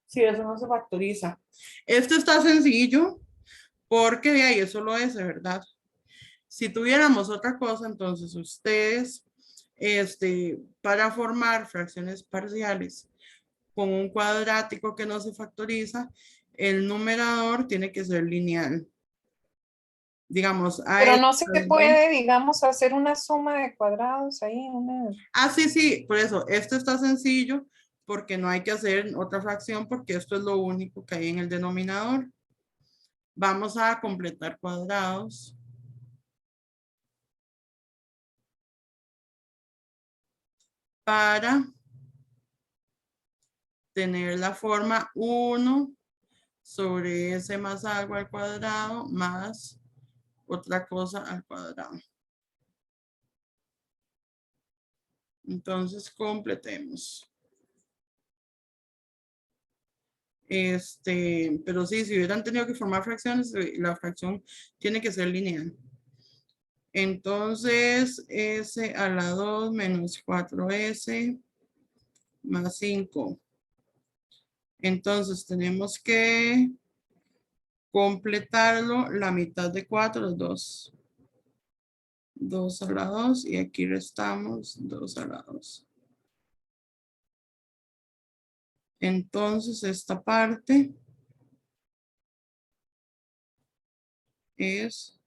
A: Sí, eso no se factoriza. Esto está sencillo porque de ahí es solo ese, ¿verdad? Si tuviéramos otra cosa, entonces ustedes, para formar fracciones parciales con un cuadrático que no se factoriza, el numerador tiene que ser lineal. Digamos,
B: Pero no se puede, digamos, hacer una suma de cuadrados ahí.
A: Sí, sí, por eso, esto está sencillo porque no hay que hacer otra fracción porque esto es lo único que hay en el denominador. Vamos a completar cuadrados. Para tener la forma 1 sobre S más algo al cuadrado más otra cosa al cuadrado. Entonces completemos. Pero sí, si hubieran tenido que formar fracciones, la fracción tiene que ser lineal. Entonces, S a la 2 menos 4S más 5. Entonces, tenemos que completarlo. La mitad de 4 es 2. 2 a la 2 y aquí restamos 2 a la 2. Entonces, esta parte es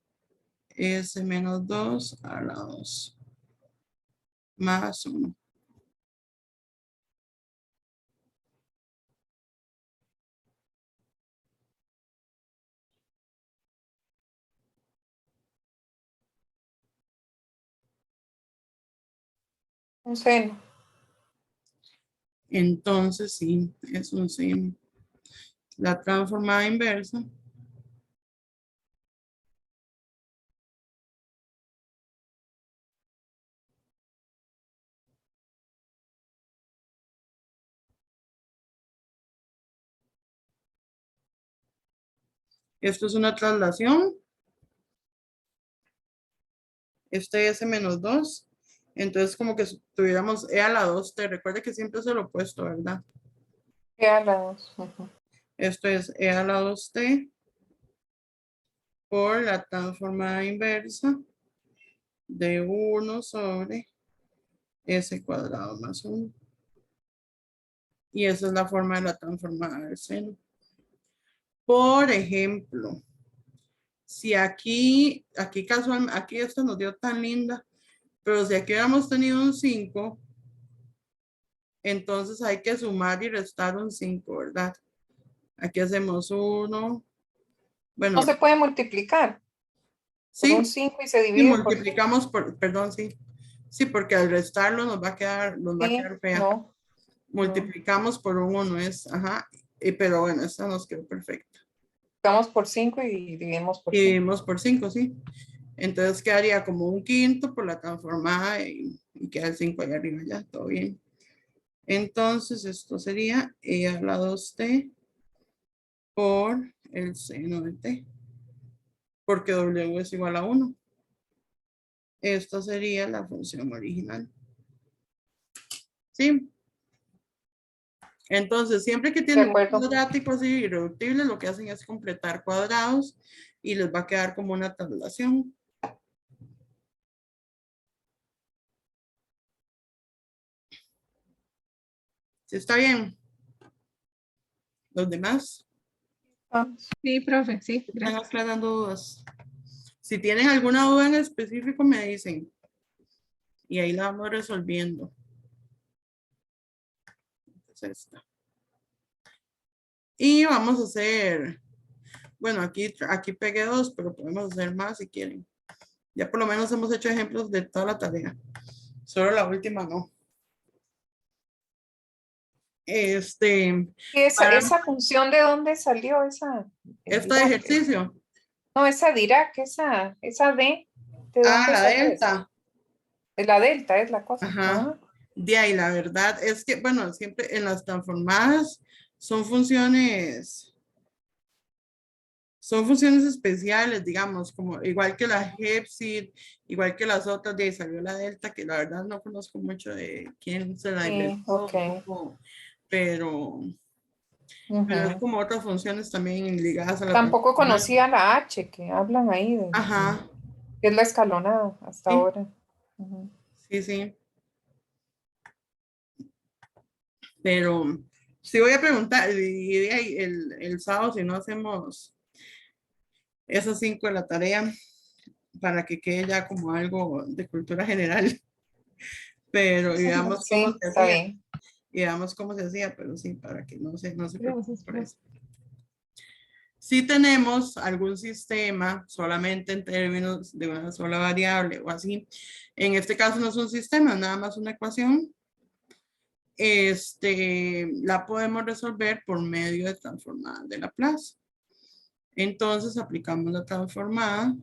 A: S menos 2 a la 2 más 1.
B: Un seno.
A: Entonces, sí, es un seno. La transformada inversa Esto es una traslación. Este S menos 2. Entonces, como que tuviéramos E a la 2t. Recuerde que siempre es el opuesto, ¿verdad?
B: E a la 2. Ujú.
A: Esto es E a la 2t por la transformada inversa de 1 sobre S cuadrado más 1. Y esa es la forma de la transformada del seno. Por ejemplo, si aquí casual, aquí esto nos dio tan linda, pero si aquí hubiéramos tenido un 5, entonces hay que sumar y restar un 5, ¿verdad? Aquí hacemos 1. Bueno,
B: No se puede multiplicar por un
A: sí,
B: 5 y se
A: y
B: divide por 5.
A: multiplicamos por, perdón, sí. Sí, porque al restarlo nos va a quedar fea.
B: No,
A: Multiplicamos por un 1 es, ajá, pero bueno, esta nos quedó perfecta.
B: multiplicamos por 5 y dividimos por
A: Y
B: 5.
A: dividimos por 5, sí. Entonces quedaría como un quinto por la transformada y queda el 5 allá arriba, ya, todo bien. Entonces esto sería E a la 2t por el seno de t, porque W es igual a 1. Esta sería la función original. ¿Sí? Entonces, siempre que
B: De
A: tienen un
B: acuerdo.
A: cuadrático así irreductible, lo que hacen es completar cuadrados y les va a quedar como una tabulación. ¿Sí está bien? ¿Los demás?
B: Vamos.
C: Sí, profe, sí,
A: Están
C: gracias.
A: aclarando dudas. Si tienen alguna duda en específico, me dicen. Y ahí la vamos resolviendo. Entonces, esta. Y vamos a hacer, bueno, aquí pegué 2, pero podemos hacer más si quieren. Ya por lo menos hemos hecho ejemplos de toda la tarea. Solo la última no.
B: ¿Y esa función de dónde salió?
A: Este
B: Dirac,
A: ejercicio.
B: no, esa Dirac, esa D, ¿de
A: Ah,
B: dónde
A: la
B: salió esa?
A: delta.
B: La delta es la cosa.
A: Ajá.
B: Ah,
A: De ahí, la verdad es que, bueno, siempre en las transformadas son funciones especiales, digamos, como igual que la Hepsid, igual que las otras, de ahí salió la delta, que la verdad no conozco mucho de quién se la
B: sí,
A: inventó,
B: ok.
A: pero es
B: Ujú.
A: como otras funciones también ligadas a la
B: Tampoco
A: transformada.
B: conocía la H que hablan ahí,
A: Ajá,
B: que es la escalonada hasta
A: sí,
B: ahora. Ujú.
A: sí, sí, pero sí voy a preguntar, y de ahí el sábado si no hacemos esas 5 de la tarea, para que quede ya como algo de cultura general, pero
B: Ujú,
A: digamos cómo
B: sí,
A: se
B: está
A: hacía,
B: bien.
A: pero sí, para que no se preocupen
C: Gracias,
A: por
C: profe.
A: eso. Si tenemos algún sistema solamente en términos de una sola variable o así, en este caso no es un sistema, nada más una ecuación, la podemos resolver por medio de transformada de Laplace. Entonces aplicamos la transformada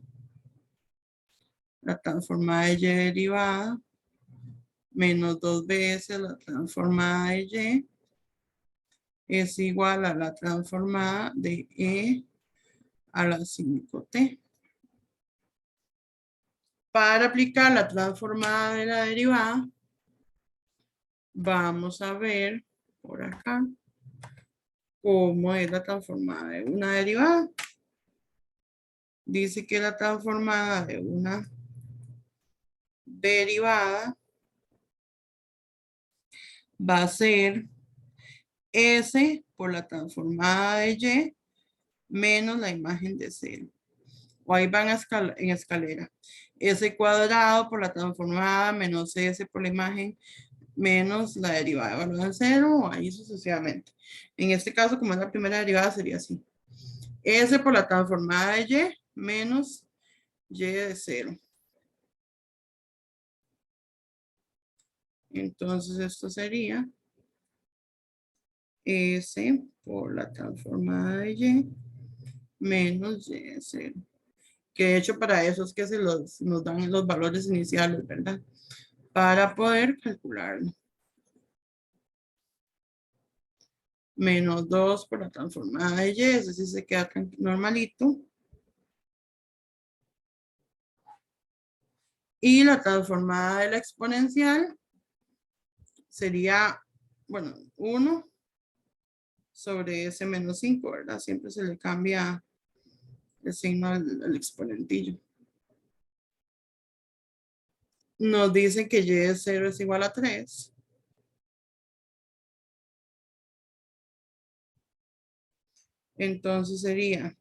A: de y derivada menos 2 veces la transformada de y es igual a la transformada de e a la 5t. Para aplicar la transformada de la derivada, vamos a ver por acá cómo es la transformada de una derivada. Dice que la transformada de una derivada va a ser S por la transformada de Y menos la imagen de 0. O ahí van en escalera. S cuadrado por la transformada menos S por la imagen menos la derivada de valor de 0 o ahí sucesivamente. En este caso, como es la primera derivada, sería así. S por la transformada de Y menos Y de 0. Entonces esto sería S por la transformada de Y menos Y de 0. Que de hecho para eso es que nos dan los valores iniciales, ¿verdad? Para poder calcularlo. menos 2 por la transformada de y, ese sí se queda normalito. Y la transformada de la exponencial sería, bueno, 1 sobre s menos 5, ¿verdad? Siempre se le cambia el signo al exponentillo. Nos dice que y de 0 es igual a 3. Entonces sería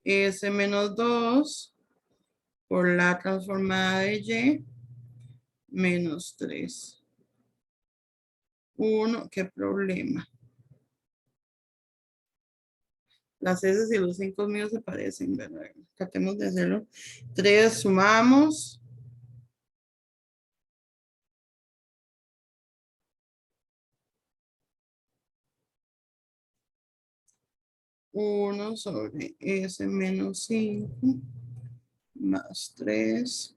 A: s menos 2 por la transformada de y menos 3. 1, ¿qué problema? Las S y los 5 míos se parecen, ¿verdad? Tratemos de hacerlo. 3 sumamos. 1 sobre S menos 5 más 3.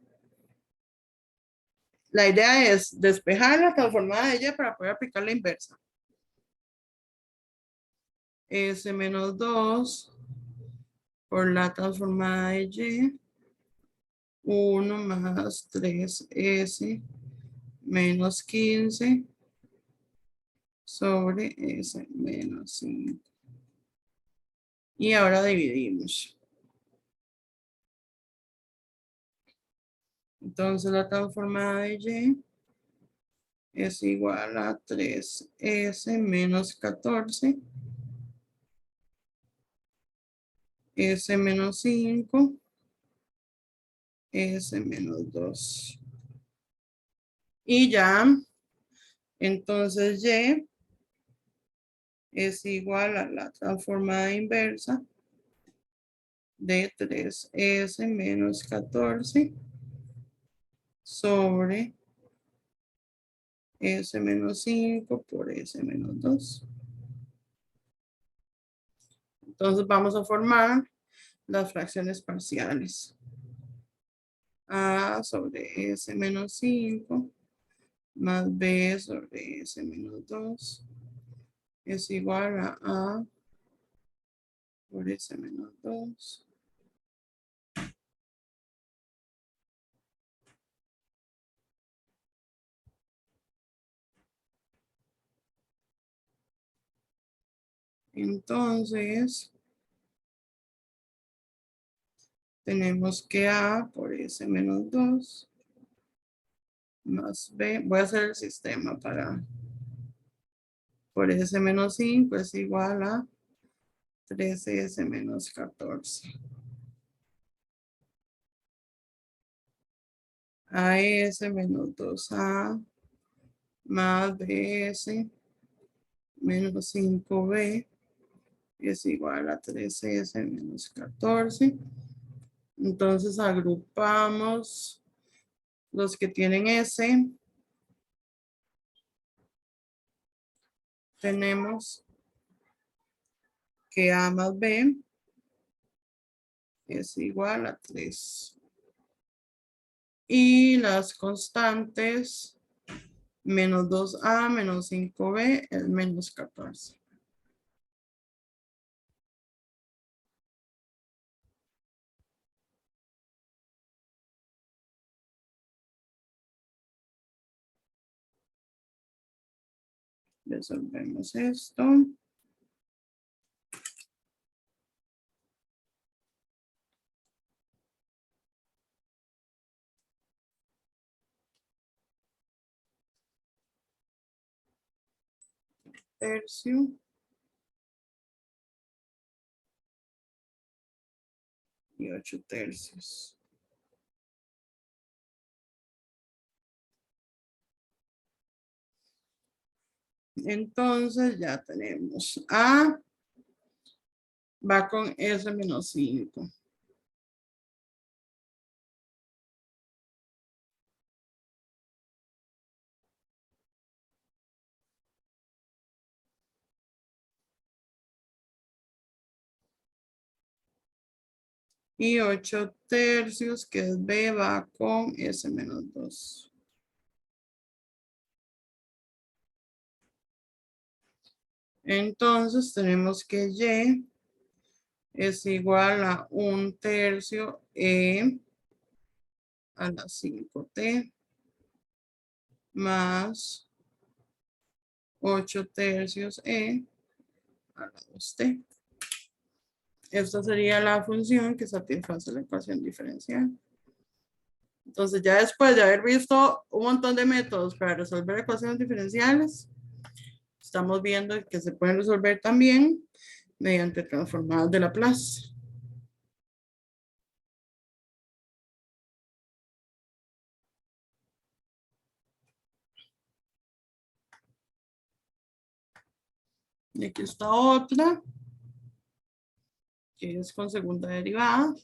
A: La idea es despejar la transformada de y para poder aplicar la inversa. S menos 2 por la transformada de y. 1 más 3S menos 15 sobre S menos 5. Y ahora dividimos. Entonces la transformada de y es igual a 3S menos 14. S menos 5. S menos 2. Y ya, entonces y es igual a la transformada inversa de 3S menos 14 sobre S menos 5 por S menos 2. Entonces vamos a formar las fracciones parciales. A sobre S menos 5 más B sobre S menos 2 es igual a A por S menos 2. Entonces, tenemos que A por S menos 2 más B. Voy a hacer el sistema para por S menos 5 es igual a 13S menos 14. AS menos 2A más BS menos 5B es igual a 13S menos 14. Entonces agrupamos los que tienen S. Tenemos que A más B es igual a 3. Y las constantes, menos 2A menos 5B es menos 14. Resolvemos esto. Tercio. Y 8 tercios. Entonces ya tenemos A va con S menos 5. Y 8 tercios, que es B, va con S menos 2. Entonces tenemos que y es igual a 1/3 e a la 5t más 8/3 e a la 2t. Esta sería la función que satisface la ecuación diferencial. Entonces ya después de haber visto un montón de métodos para resolver ecuaciones diferenciales, estamos viendo que se pueden resolver también mediante transformadas de Laplace. Y aquí está otra, que es con segunda derivada.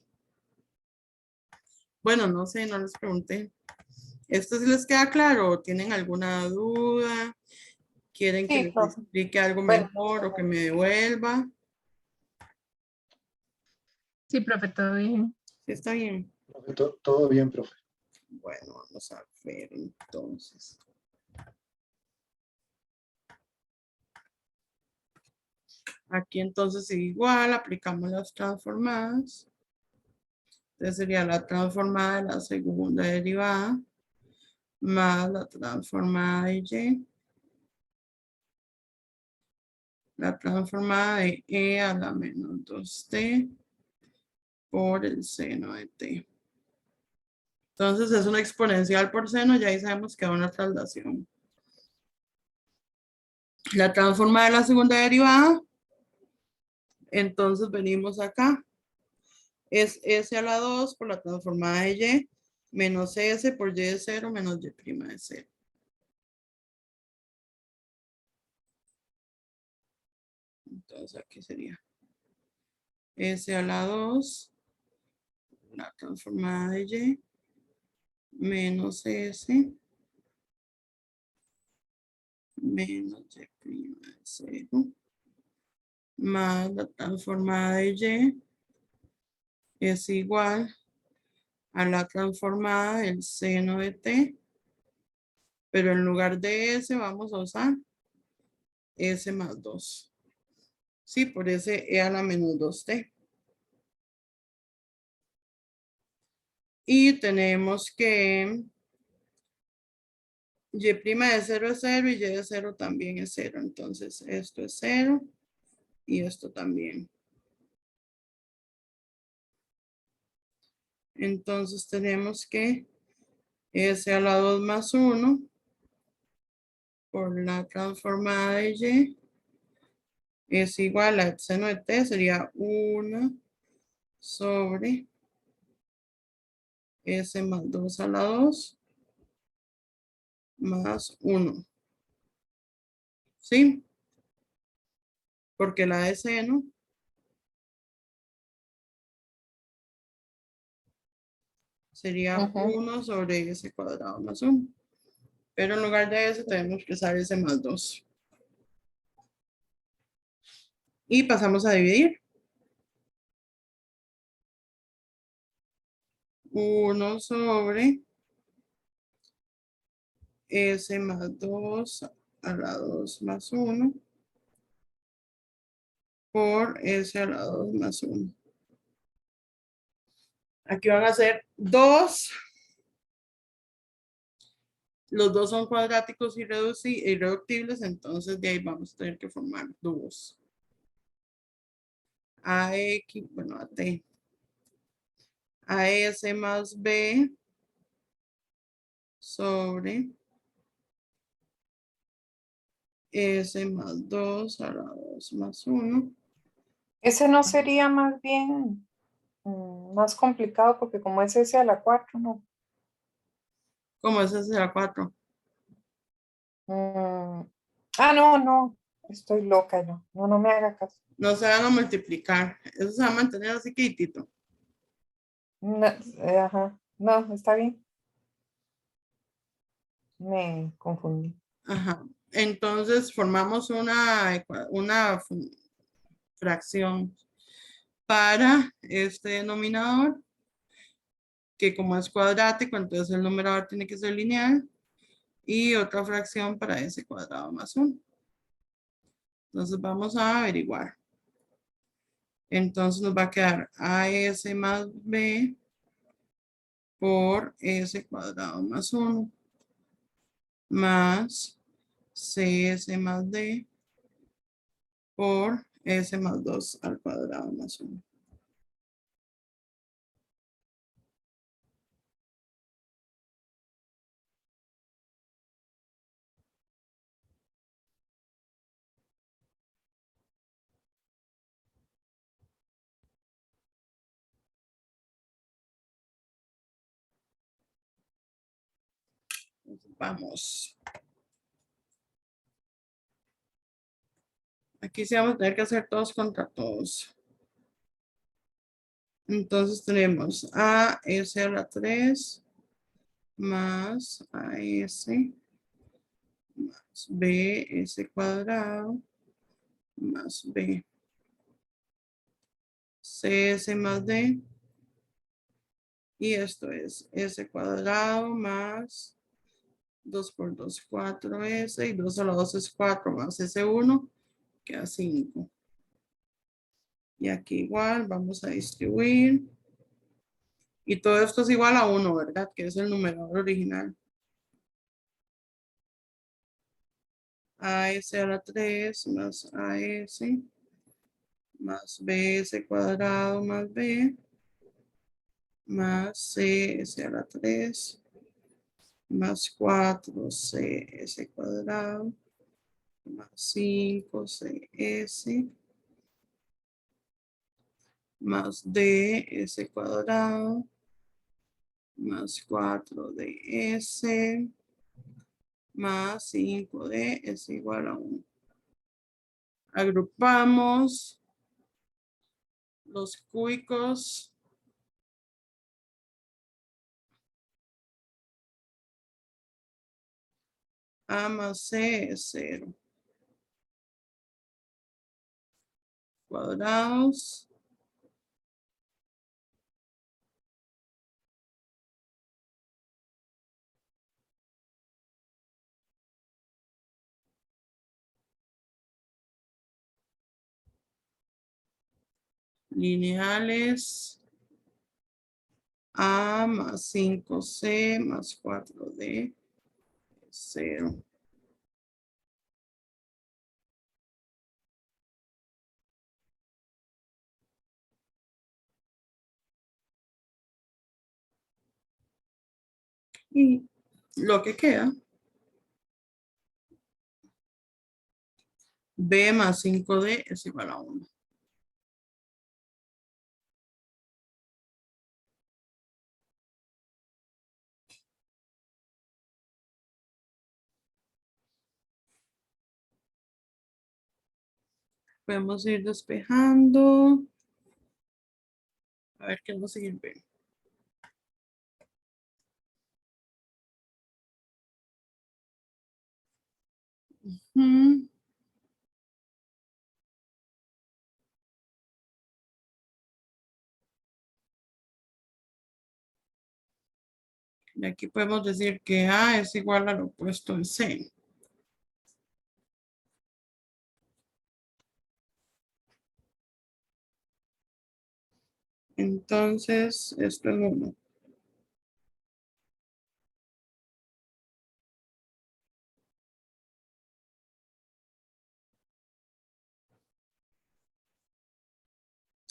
A: Bueno, no sé, no les pregunté. ¿Esto sí les queda claro? ¿Tienen alguna duda? ¿Quieren que
B: Sí,
A: les
B: profe.
A: explique algo
B: Bueno,
A: mejor o que me devuelva?
C: Sí, profe, todo bien.
A: Sí, está bien.
F: Profe, todo bien, profe.
A: Bueno, vamos a ver entonces. Aquí entonces igual aplicamos las transformadas. Entonces sería la transformada de la segunda derivada más la transformada de y. La transformada de e a la menos 2t por el seno de t. Entonces es una exponencial por seno, ya ahí sabemos que va una traslación. La transformada de la segunda derivada, entonces venimos acá. Es s a la 2 por la transformada de y, menos s por y de 0 menos y' de 0. Entonces aquí sería s a la 2, la transformada de y, menos s, menos y' de 0, más la transformada de y es igual a la transformada del seno de t, pero en lugar de s vamos a usar s más 2. Sí, por ese e a la menos 2t. Y tenemos que y' de 0 es 0 y y de 0 también es 0. Entonces esto es 0 y esto también. Entonces tenemos que s a la 2 más 1 por la transformada de y es igual a seno de t, sería 1 sobre s más 2 a la 2 más 1. ¿Sí? Porque la de seno sería
B: ujú.
A: 1 sobre s cuadrado más 1. Pero en lugar de eso tenemos que usar s más 2. Y pasamos a dividir. 1 sobre s más 2 a la 2 más 1 por s a la 2 más 1. Aquí van a ser 2. Los dos son cuadráticos irreductibles, entonces de ahí vamos a tener que formar dúos. AX, bueno, AT. AS más B sobre S más 2 a la 2 más 1.
B: Ese no sería más bien más complicado porque como es S a la 4, ¿no?
A: ¿Cómo es ese a 4?
B: No, estoy loca yo. No me haga caso.
A: No se van a multiplicar. Eso se va a mantener así quietito.
B: No, ajá. No, está bien. Me confundí.
A: Ajá. Entonces formamos una fracción para este denominador, que como es cuadrático, entonces el numerador tiene que ser lineal, y otra fracción para ese cuadrado más 1. Entonces vamos a averiguar. Entonces nos va a quedar AS más B por S cuadrado más 1 más CS más D por S más 2 al cuadrado más 1. Vamos. Aquí sí vamos a tener que hacer todos contra todos. Entonces tenemos AS a la 3 más AS más BS cuadrado más B. CS más D. Y esto es S cuadrado más 2 por 2, 4S. Y 2 a la 2 es 4 más S1, queda 5. Y aquí igual vamos a distribuir. Y todo esto es igual a 1, ¿verdad? Que es el numerador original. AS a la 3 más AS más BS cuadrado más B más CS a la 3 más 4CS cuadrado más 5CS más DS cuadrado más 4DS más 5D es igual a 1. Agrupamos los cúbicos A más C es 0. Cuadrados lineales A más 5C más 4D es 0. Y lo que queda, B más 5D es igual a 1. Podemos ir despejando. A ver qué nos sirve. Y aquí podemos decir que A es igual al opuesto de C. Entonces, esto es 1.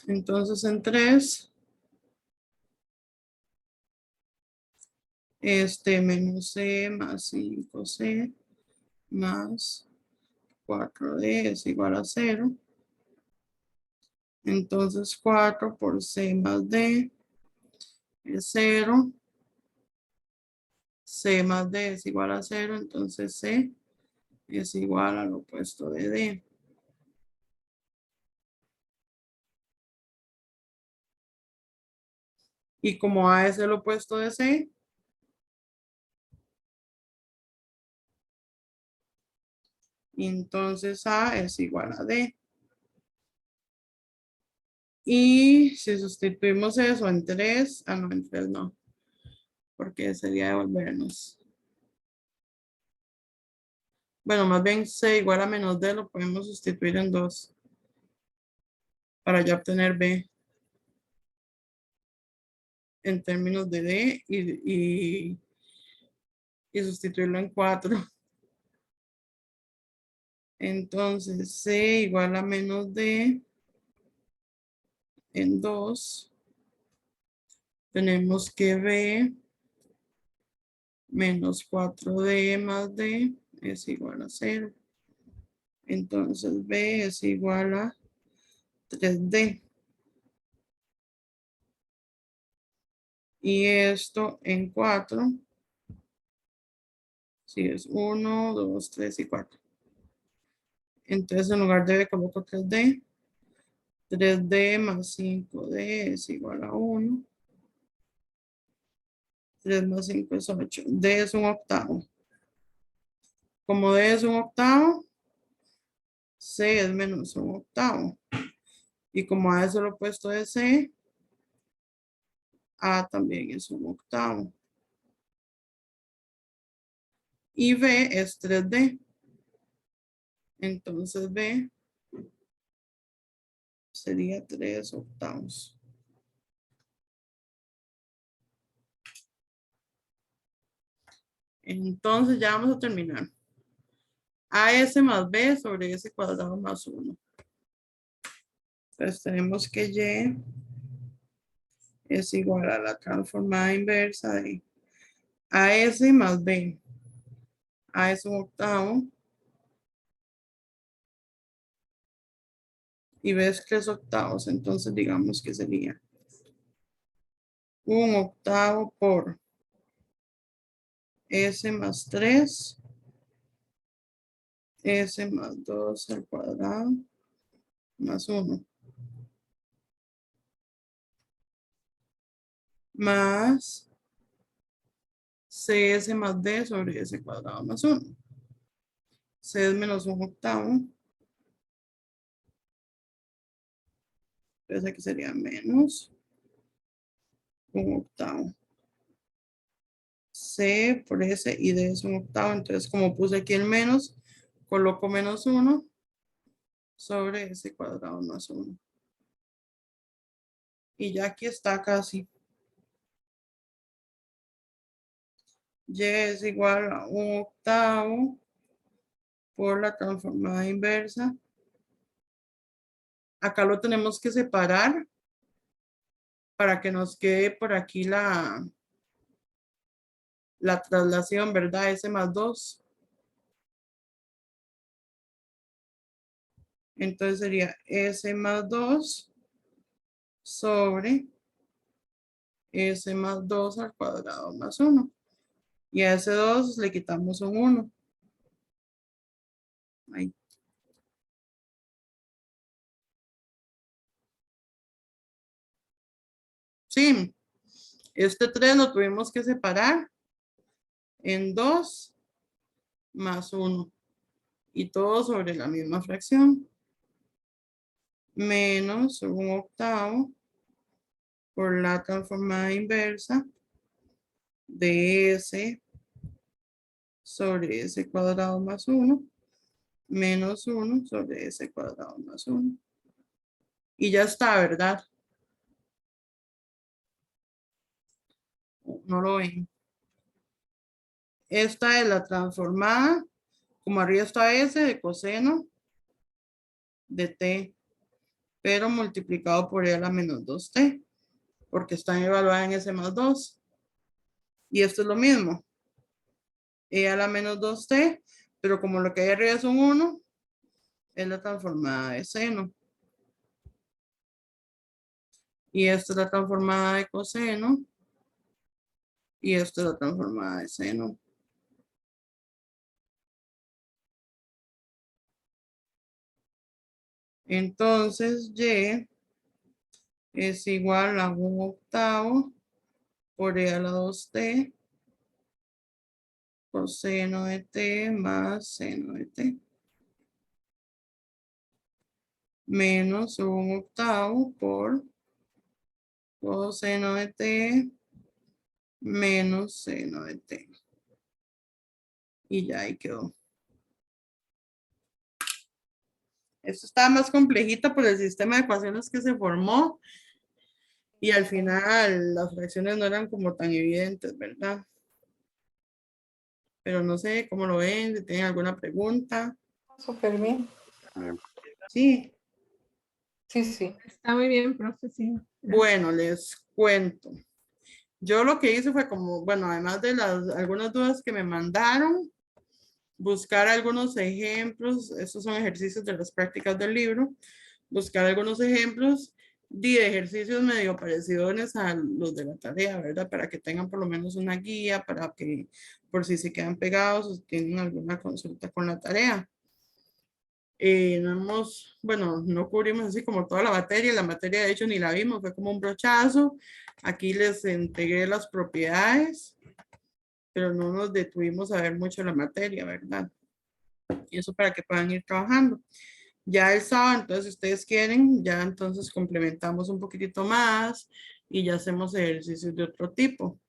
A: Entonces, en 3, menos C más 5C más 4D es igual a 0. Entonces, 4 por C más D es 0. C más D es igual a 0. Entonces, C es igual al opuesto de D. Y como A es el opuesto de C, entonces A es igual a D. Y si sustituimos eso en 3, no, en 3 no, porque sería devolvernos. Bueno, más bien C igual a menos D lo podemos sustituir en 2 para ya obtener B en términos de D y sustituirlo en 4. Entonces C igual a menos D en 2. Tenemos que B menos 4D más D es igual a 0. Entonces B es igual a 3D. Y esto en 4. Si es 1, 2, 3 y 4. Entonces en lugar de B coloco 3D. 3D más 5D es igual a 1. 3 más 5 es 8. D es un octavo. Como D es un octavo, C es menos un octavo. Y como A es el opuesto de C, A también es un octavo. Y B es 3D. Entonces B sería 3 octavos. Entonces ya vamos a terminar. AS más B sobre S cuadrado más 1. Entonces tenemos que Y es igual a la transformada inversa de AS más B. A es un octavo. Y B es 3 octavos. Entonces digamos que sería un octavo por S más 3. S más 2 al cuadrado más 1. Más CS más D sobre S cuadrado más 1. C es menos un octavo. Entonces aquí sería menos un octavo. C por S y D es un octavo. Entonces como puse aquí el menos, coloco menos 1 sobre S cuadrado más 1. Y ya aquí está casi. Y es igual a un octavo por la transformada inversa. Acá lo tenemos que separar para que nos quede por aquí la traslación, ¿verdad? S más 2. Entonces sería S más 2 sobre S más 2 al cuadrado más 1. Y a ese 2 le quitamos un 1. Ahí. Sí, este 3 lo tuvimos que separar en 2 más 1. Y todo sobre la misma fracción. Menos un octavo por la transformada inversa de S sobre S cuadrado más 1. Menos 1 sobre S cuadrado más 1. Y ya está, ¿verdad? No lo ven. Esta es la transformada, como arriba está S de coseno de T, pero multiplicado por E a la menos 2T, porque están evaluadas en S más 2. Y esto es lo mismo. E a la menos 2T, pero como lo que hay arriba es un 1, es la transformada de seno. Y esta es la transformada de coseno. Y esta es la transformada de seno. Entonces, Y es igual a un octavo por E a la 2T coseno de T más seno de T. Menos un octavo por coseno de T menos seno de T. Y ya ahí quedó. Esto estaba más complejito por el sistema de ecuaciones que se formó y al final las fracciones no eran como tan evidentes, ¿verdad? Pero no sé cómo lo ven, si tienen alguna pregunta.
B: Súper bien.
A: Sí,
B: Sí, sí.
C: Está muy bien, profe, sí.
A: bueno, les cuento. Yo lo que hice fue como, bueno, además de algunas dudas que me mandaron, buscar algunos ejemplos, estos son ejercicios de las prácticas del libro, buscar algunos ejemplos de ejercicios medio parecidos a los de la tarea, ¿verdad? Para que tengan por lo menos una guía, para que por si se quedan pegados o tienen alguna consulta con la tarea. Bueno, no cubrimos así como toda la materia de hecho ni la vimos, fue como un brochazo. Aquí les entregué las propiedades, pero no nos detuvimos a ver mucho la materia, ¿verdad? Y eso para que puedan ir trabajando. Ya el sábado, entonces, si ustedes quieren, ya entonces complementamos un poquitito más y ya hacemos ejercicios de otro tipo.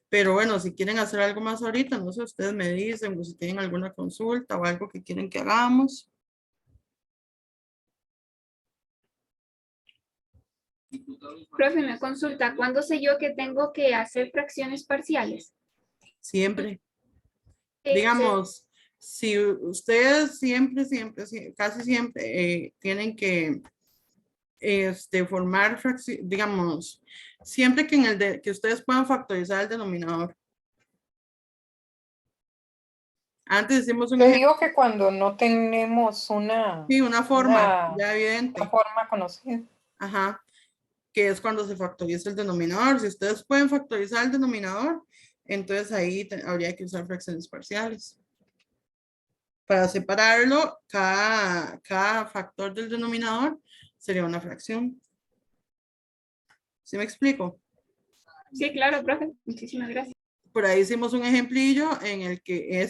A: Pero bueno, si quieren hacer algo más ahorita, no sé, ustedes me dicen, o si tienen alguna consulta o algo que quieren que hagamos.
D: Profe, me consulta, ¿cuándo sé yo que tengo que hacer fracciones parciales?
A: Siempre. Digamos, si ustedes siempre, casi siempre tienen que formar fracciones, digamos, siempre que que ustedes puedan factorizar el denominador. Antes hicimos un
B: Yo
A: ejemplo.
B: digo que cuando no tenemos una
A: Forma ya evidente.
B: Una forma conocida.
A: Ajá. Que es cuando se factoriza el denominador. Si ustedes pueden factorizar el denominador, entonces ahí habría que usar fracciones parciales. Para separarlo, cada factor del denominador sería una fracción. ¿Sí me explico?
D: Sí, claro, profe. Muchísimas gracias.
A: Por ahí hicimos un ejemplillo en el que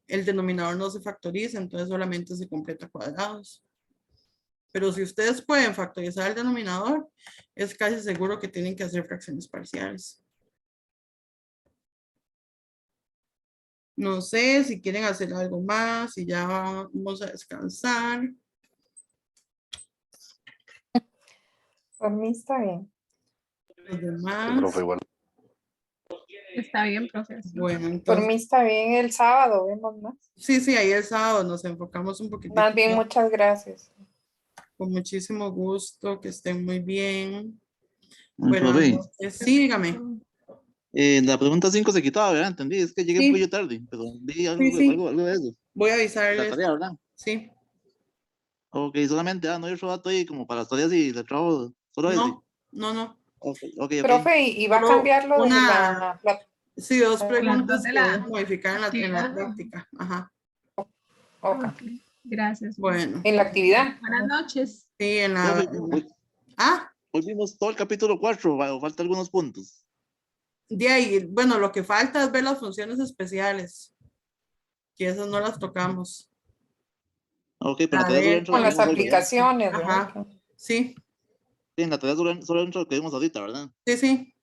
A: el denominador no se factoriza, entonces solamente se completa cuadrados. Pero si ustedes pueden factorizar el denominador, es casi seguro que tienen que hacer fracciones parciales. No sé si quieren hacer algo más y ya vamos a descansar.
B: Por mí está bien.
A: Los demás.
E: Sí, profe, igual.
C: Está bien, profe. Sí.
A: Bueno,
B: Por
A: entonces.
B: mí está bien, el sábado vemos más.
A: Sí, ahí el sábado nos enfocamos un poquito.
B: Más bien, muchas gracias.
A: Con muchísimo gusto, que estén muy bien.
F: Bueno,
A: Bueno, sí, dígame.
F: la pregunta 5 se quitaba, ¿verdad? Entendí, es que llegué
A: Sí.
F: un poquillo tarde, pero vi algo,
A: Sí.
F: algo de eso.
A: Voy a
F: La
A: avisarles.
F: tarea, ¿verdad?
A: Sí.
F: Ok, solamente, no hay otro dato ahí como para las tareas y el trabajo, solo ese.
A: No.
F: Ok.
B: Profe, ¿y va a
A: Solo
B: cambiarlo de la
A: Sí, dos
B: Las
A: preguntas
C: dos de
A: que voy a
C: la
A: modificar en la
C: actividad.
A: práctica. Ajá.
B: Ok.
C: Ok, gracias.
A: Bueno,
B: En la actividad?
C: Buenas noches.
A: sí,
F: Profe, hoy vimos todo el capítulo 4, o falta algunos puntos.
A: de ahí, bueno, lo que falta es ver las funciones especiales, que esas no las tocamos.
F: Ok, pero en la
A: A
F: tarea solo
A: ver,
F: entra
B: Con
F: lo que
B: las
F: vimos hoy, ¿verdad?
B: aplicaciones, ¿verdad?
A: Ajá. Sí.
F: Sí, en la tarea solo entra lo que vimos ahorita, ¿verdad?
A: Sí.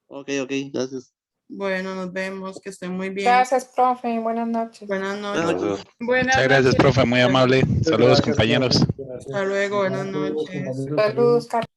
F: Ok, gracias.
A: Bueno, nos vemos, que estén muy bien.
B: Gracias, profe. Buenas noches.
A: Buenas noches.
E: Gracias.
D: Buenas
G: Muchas gracias,
D: noches.
G: profe, muy amable. Saludos,
H: Gracias,
G: compañeros.
H: profe.
A: Hasta luego, buenas noches.
B: Saludos, Carlos.